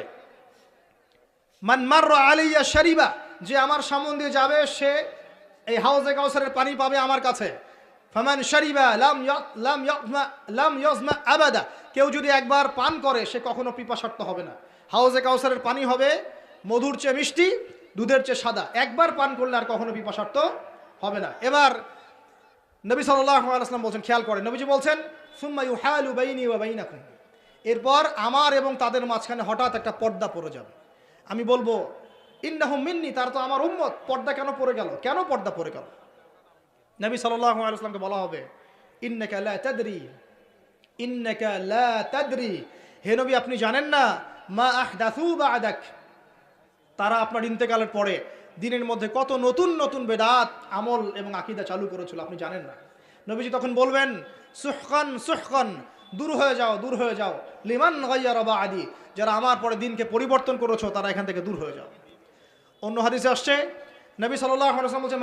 মান মাররা আলাইয়া শারিবা, যে আমার সামন দিয়ে যাবে সে এই হাউজে কাউসারের পানি পাবে আমার কাছে। ফামান শারিবা লাম ইয়াজমা আবাদা, কেউ যদি একবার পান করে সে কখনো পিপাসার্ত হবে না। হাউজে কাউসারের পানি হবে মধুর চেয়ে মিষ্টি, দুধের চেয়ে সাদা। একবার পান করলে আর কখনো পিপাসার্ত হবে না। এবার নবী সাল্লাল্লাহু আলাইহি ওয়াসাল্লাম বলছেন, খেয়াল করেন, নবীজি বলছেন, সুম্মা ইউহালু বাইনি ওয়া বাইনাকুম, এরপর আমার এবং তাদের মাঝখানে হঠাৎ একটা পর্দা পড়ে যাবে। আমি বলবো, ইন্নাহুম মিন্নি, তার তো আমার উম্মত, পর্দা কেন পড়ে গেল? কেন পর্দা পড়ে গেল? নবী সাল্লাল্লাহু আলাইহি ওয়াসাল্লামকে বলা হবে, ইন্নাকা লা তাদরি, ইন্নাকা লা তাদরি, হে নবী আপনি জানেন না, মা আহদাসু বা'দাক, তারা আপনার ইন্তেকালের পরে দিনের মধ্যে কত নতুন নতুন বেদাত, আমল এবং আকীদা চালু করেছিল, আপনি জানেন না। নবীজি তখন বলবেন, সুহকান সুহকান, দূর হয়ে যাও, দূর হয়ে যাও, লিমান গায়্যারা বা'দি, যারা আমার পরে দিনকে পরিবর্তন করেছো তারা এখান থেকে দূর হয়ে যাও। অন্য হাদিসে আসছে, নবী সাল্লাল্লাহু আলাইহি ওয়াসাল্লাম বলছে,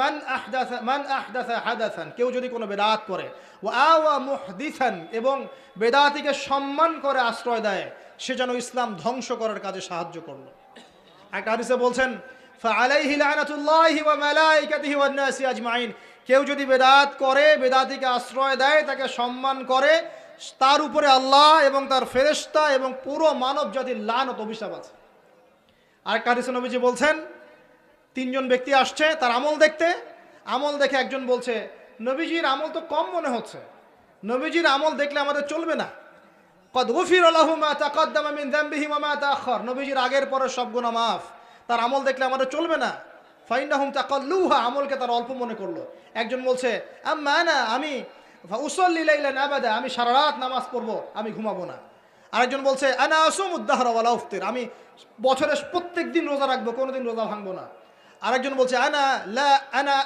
মান আহদাসা হাদাসান, কেউ যদি কোনো বেদাত করে, ওয়া আওয়া মুহদিসান, এবং বেদাতিকে সম্মান করে আশ্রয় দেয়, সে যেন ইসলাম ধ্বংস করার কাজে সাহায্য করলো। একটা হাদিসে বলছেন, ফাআলাইহি লানাতুল্লাহি ওয়া মালাইকাতিহি ওয়ান নাসি আজমাইন, কেউ যদি বেদাত করে, বেদাতিকে আশ্রয় দেয়, তাকে সম্মান করে, তার উপরে আল্লাহ এবং তার ফেরেশতা এবং পুরো মানব জাতির লানত, অভিশাপ আছে। আরেকটা হাদিসে নবীজি বলছেন, 3জন ব্যক্তি আসছে তার আমল দেখতে। আমল দেখে একজন বলছে, নবীজির আমল তো কম মনে হচ্ছে, নবীজির আমল দেখলে আমাদের চলবে না। কদ গুফির লাহু মা তাকদ্দামা মিন যামবিহি ওয়া মা তাআখার, নবীজির আগের পরের সব গুনাহ মাফ, তার আমল দেখলে আমাদের চলবে না। ফাইন্নাহুম তাকাল্লুহা, আমলকে তারা অল্প মনে করলো। একজন বলছে, আম্মা আনা, আমি উসাল্লি লাইলান আবাদা, আমি সারা রাত নামাজ পড়বো, আমি ঘুমাবো না। আরেকজন বলছে, আনা আসুমুদ দাহরা ওয়ালা উফতির, আমি বছরের প্রত্যেক দিন রোজা রাখবো, কোনোদিন রোজা ভাঙবো না। আরেকজন বলছে, আনা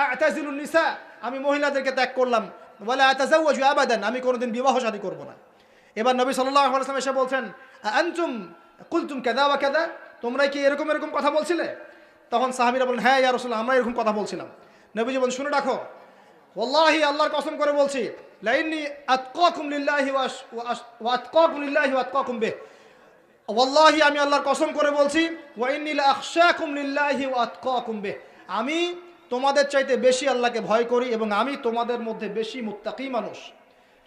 আ'তাজিলুন নিসা, আমি মহিলাদেরকে ত্যাগ করলাম, ওয়ালা আতাজাওয়াজু আবাদান, আমি কোনোদিন বিবাহ শাদী করবো না। এবার নবী সাল্লাল্লাহু আলাইহি ওয়াসাল্লাম এসে বলছেন, আনতুম কুলতুম কাযা ওয়া কাযা, তোমরা কি এরকম এরকম কথা বলছিলে? তখন সাহাবীরা বলেন, হ্যাঁ ইয়া রাসূলুল্লাহ, আমরা এরকম কথা বলছিলাম। নবীজি বলেন, শুনে রাখো, ওয়াল্লাহি, আল্লাহর কসম করে বলছি, লাইন্নী আতকাকুম লিল্লাহি ওয়া আতকাকুম লিল্লাহি ওয়া আতকাকুম বিহি, ওয়াল্লাহি, আমি আল্লাহর কসম করে বলছি, ওয়া ইন্নী লা আখশাকুম লিল্লাহি ওয়া আতকাকুম বিহি, আমি তোমাদের চাইতে বেশি আল্লাহকে ভয় করি এবং আমি তোমাদের মধ্যে বেশি মুত্তাকি মানুষ,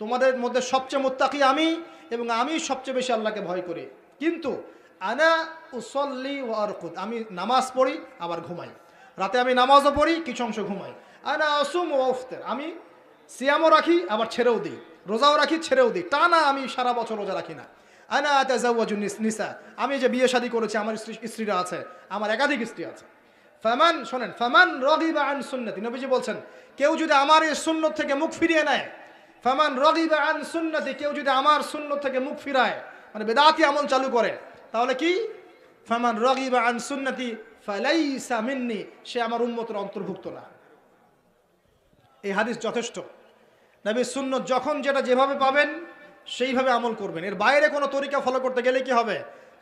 তোমাদের মধ্যে সবচেয়ে মুত্তাকি আমি, এবং আমি সবচেয়ে বেশি আল্লাহকে ভয় করি। কিন্তু আনা উসল্লি ওয়া আরকুদ, আমি নামাজ পড়ি আবার ঘুমাই, রাতে আমি নামাজও পড়ি, কিছু অংশ ঘুমাই। আনা আসুম ওয়া আফতির, আমি সিয়ামও রাখি আবার ছেড়েও দিই, রোজাও রাখি ছেড়েও দিই, টানা আমি সারা বছর রোজা রাখি না। আনা আতাজাওয়াজু নিসা, আমি যে বিয়ে শাদী করেছি, আমার স্ত্রীরা আছে, আমার একাধিক স্ত্রী আছে। ফামান, শোনেন, ফামান রাগিবা আন সুন্নতি, নবীজি বলছেন, কেউ যদি আমার এই সুন্নত থেকে মুখ ফিরিয়ে নেয়, ফামান রাগিবা আন সুন্নতি, কেউ যদি আমার সুন্নত থেকে মুখ ফিরায়, মানে বেদাতি আমল চালু করে, তাহলে কি? ফামান রাগিবা আন সুন্নতি ফালাইসা মিন্নি, সে আমার উম্মতের অন্তর্ভুক্ত না। এই হাদিস যথেষ্ট। নবীর সুন্নত যখন যেটা যেভাবে পাবেন সেইভাবে আমল করবেন, এর বাইরে কোনো তরিকা ফলো করতে গেলে কি হবে?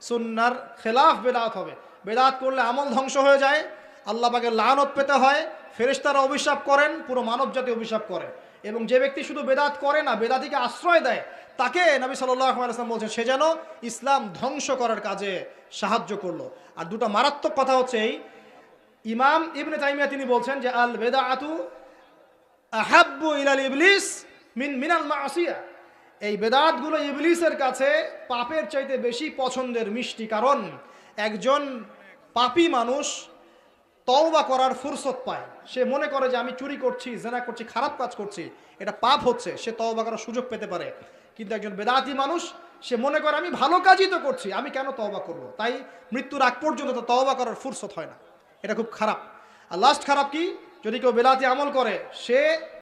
সুন্নাহর খেলাফ বেদাত হবে। বেদাত করলে আমল ধ্বংস হয়ে যায়, আল্লাহ পাকের লানত পেতে হয়, ফেরেশতারা অভিশাপ করেন, পুরো মানব জাতি অভিশাপ করে। এবং যে ব্যক্তি শুধু বেদাত করে না, বেদাতিকে আশ্রয় দেয়, তাকে নবী সাল্লাল্লাহু আলাইহি ওয়াসাল্লাম বলছেন, সে যেন ইসলাম ধ্বংস করার কাজে সাহায্য করলো। আর দুটো মারাত্মক কথা হচ্ছে এই, ইমাম ইবনে তাইমিয়া তিনি বলছেন যে আল বেদাআতু আহাব্বু ইলাল ইবলিস মিনাল মাসিয়া, এই বেদাতগুলো ইবলিসের কাছে পাপের চাইতে বেশি পছন্দের মিষ্টি। কারণ একজন পাপী মানুষ তওবা করার ফুরসত পায়, সে মনে করে যে আমি চুরি করছি, জেনা করছি, খারাপ কাজ করছি, এটা পাপ হচ্ছে, সে তওবা করার সুযোগ পেতে পারে। কিন্তু একজন বেদাতি মানুষ, সে মনে করে আমি ভালো কাজই তো করছি, আমি কেন তওবা করব? তাই মৃত্যুর আগ পর্যন্ত তো তওবা করার ফুরসত হয় না। এটা খুব খারাপ। আর লাস্ট খারাপ কি? যদি কেউ বেদাতি আমল করে, সে